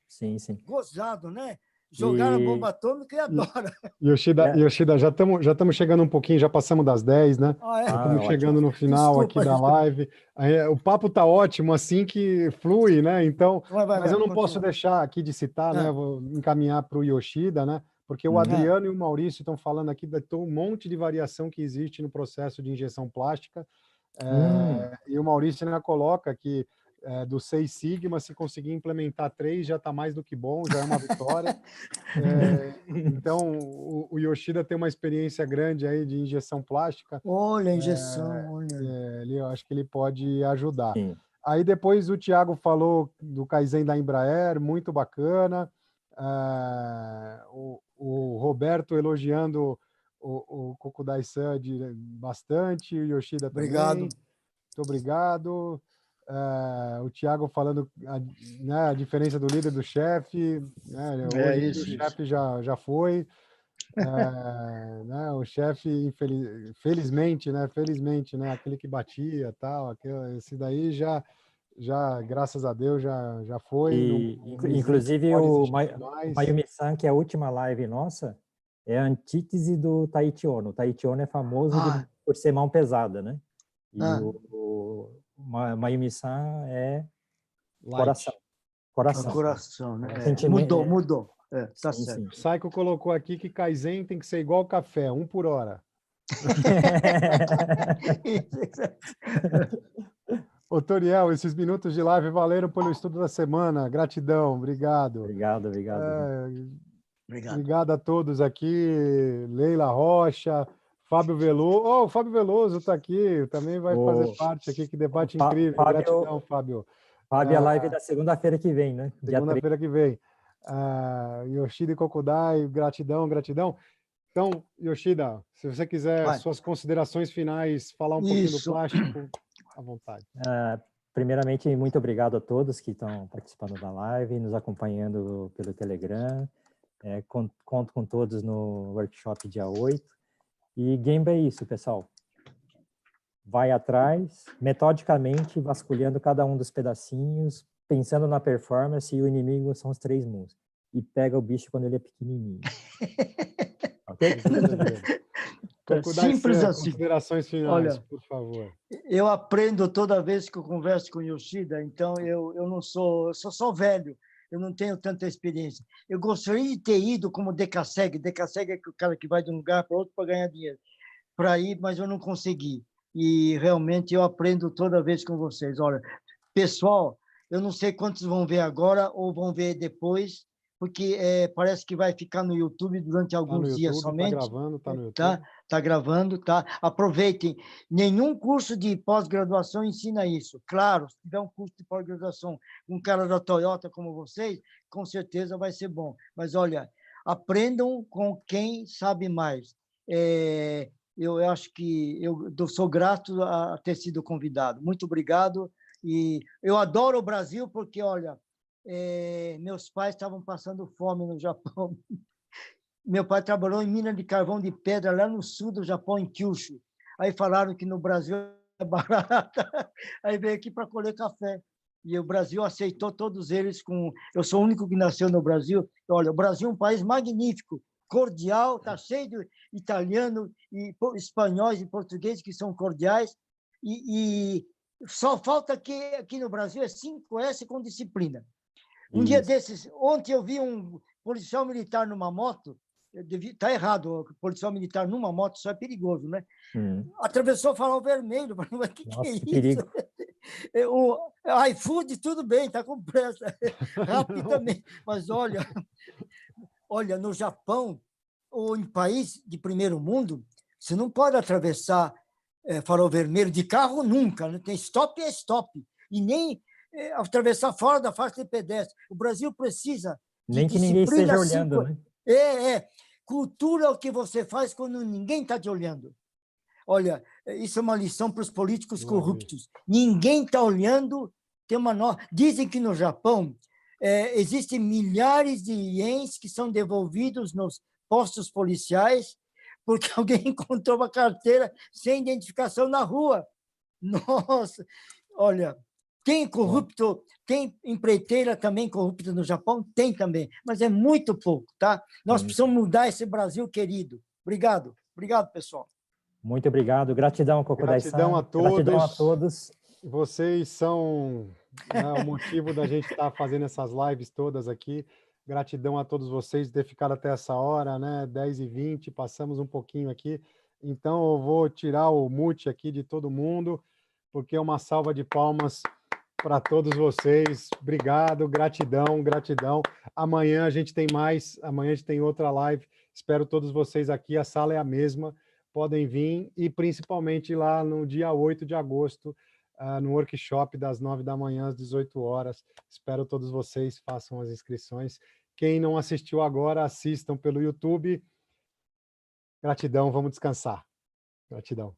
Sim, sim. Gozado, né? Jogaram bomba atômica e adora. Yoshida, já estamos chegando um pouquinho, já passamos das 10, né? Já estamos chegando no final aqui da live. O papo está ótimo, assim que flui, né? Então, mas eu não posso deixar aqui de citar, né? Vou encaminhar para o Yoshida, né? Porque o Adriano e o Maurício estão falando aqui de um monte de variação que existe no processo de injeção plástica. E o Maurício ainda coloca que do 6 Sigma, se conseguir implementar 3, já está mais do que bom, já é uma vitória. Então, o Yoshida tem uma experiência grande aí de injeção plástica. Olha a injeção, olha. Eu acho que ele pode ajudar. Sim. Aí depois o Thiago falou do Kaizen da Embraer, muito bacana. O Roberto elogiando o Kokudai-san bastante, o Yoshida também. Obrigado. Muito obrigado. O Thiago falando a diferença do líder do chefe, né? Hoje o chefe já foi, né? O chefe, felizmente, né? Aquele que batia, tal, esse daí já graças a Deus já foi. Inclusive o Mayumi-san, que é a última live nossa, é a antítese do Taiichi Ohno. O Taiichi Ohno é famoso por ser mão pesada, né? E o Mayumi-san é coração. Coração, né? Sentimento, mudou. Tá sim, certo. Sim. O Saiko colocou aqui que Kaizen tem que ser igual café, 1 por hora. Ô, Toriel, esses minutos de live valeram pelo estudo da semana. Gratidão, obrigado. Obrigado. Obrigado a todos aqui. Leila Rocha, Fábio Veloso. Oh, o Fábio Veloso está aqui, também vai fazer parte aqui. Que debate incrível. Gratidão, Fábio. Fábio, a live da segunda-feira que vem, né? Segunda-feira que vem. Yoshida e Kokudai, gratidão. Então, Yoshida, se você quiser suas considerações finais, falar um pouquinho do plástico, à vontade. Primeiramente, muito obrigado a todos que estão participando da live, nos acompanhando pelo Telegram. Conto com todos no workshop dia 8. E Gemba é isso, pessoal. Vai atrás, metodicamente, vasculhando cada um dos pedacinhos, pensando na performance, e o inimigo são os 3 mundos. E pega o bicho quando ele é pequenininho. Ok? Simples assim. Considerações finais, olha, por favor. Eu aprendo toda vez que eu converso com o Yoshida, então eu não sou, eu sou só velho, eu não tenho tanta experiência. Eu gostaria de ter ido como Decaseg. Decaseg é o cara que vai de um lugar para outro para ganhar dinheiro. Para ir, mas eu não consegui. E realmente eu aprendo toda vez com vocês. Olha, pessoal, eu não sei quantos vão ver agora ou vão ver depois, porque parece que vai ficar no YouTube durante alguns dias somente. Está gravando, está no YouTube. Está gravando, tá? Aproveitem. Nenhum curso de pós-graduação ensina isso. Claro, se tiver um curso de pós-graduação com um cara da Toyota como vocês, com certeza vai ser bom. Mas, olha, aprendam com quem sabe mais. Eu acho que eu sou grato a ter sido convidado. Muito obrigado. E eu adoro o Brasil porque, olha, meus pais estavam passando fome no Japão. Meu pai trabalhou em mina de carvão de pedra lá no sul do Japão, em Kyushu. Aí falaram que no Brasil é barata. Aí veio aqui para colher café. E o Brasil aceitou todos eles com... Eu sou o único que nasceu no Brasil. Olha, o Brasil é um país magnífico, cordial, está cheio de italiano, e espanhóis e portugueses que são cordiais. E só falta que aqui no Brasil é 5S com disciplina. Um dia desses, ontem eu vi um policial militar numa moto. Está errado, policial militar numa moto só é perigoso, né? Atravessou o farol vermelho. Mas que é isso? Perigo. O iFood, tudo bem, está com pressa, rapidamente. Mas olha, no Japão, ou em país de primeiro mundo, você não pode atravessar farol vermelho de carro nunca, né? Tem stop e é stop. E nem atravessar fora da faixa de pedestre. O Brasil precisa de nem que ninguém esteja olhando, né? Cultura é o que você faz quando ninguém está te olhando. Olha, isso é uma lição para os políticos corruptos. Ninguém está olhando. Tem uma Dizem que no Japão existem milhares de ienes que são devolvidos nos postos policiais porque alguém encontrou uma carteira sem identificação na rua. Nossa! Olha, tem corrupto, tem empreiteira também corrupta no Japão? Tem também, mas é muito pouco, tá? Nós precisamos mudar esse Brasil querido. Obrigado. Obrigado, pessoal. Muito obrigado. Gratidão, Kokudai-san. Gratidão a todos. Gratidão a todos. Vocês são o motivo da gente estar fazendo essas lives todas aqui. Gratidão a todos vocês de ter ficado até essa hora, né? 10h20, passamos um pouquinho aqui. Então, eu vou tirar o mute aqui de todo mundo, porque é uma salva de palmas para todos vocês. Obrigado, gratidão. Amanhã a gente tem mais, amanhã a gente tem outra live. Espero todos vocês aqui, a sala é a mesma, podem vir, e principalmente lá no dia 8 de agosto, no workshop das 9 da manhã às 18 horas. Espero todos vocês, façam as inscrições. Quem não assistiu agora, assistam pelo YouTube. Gratidão, vamos descansar. Gratidão.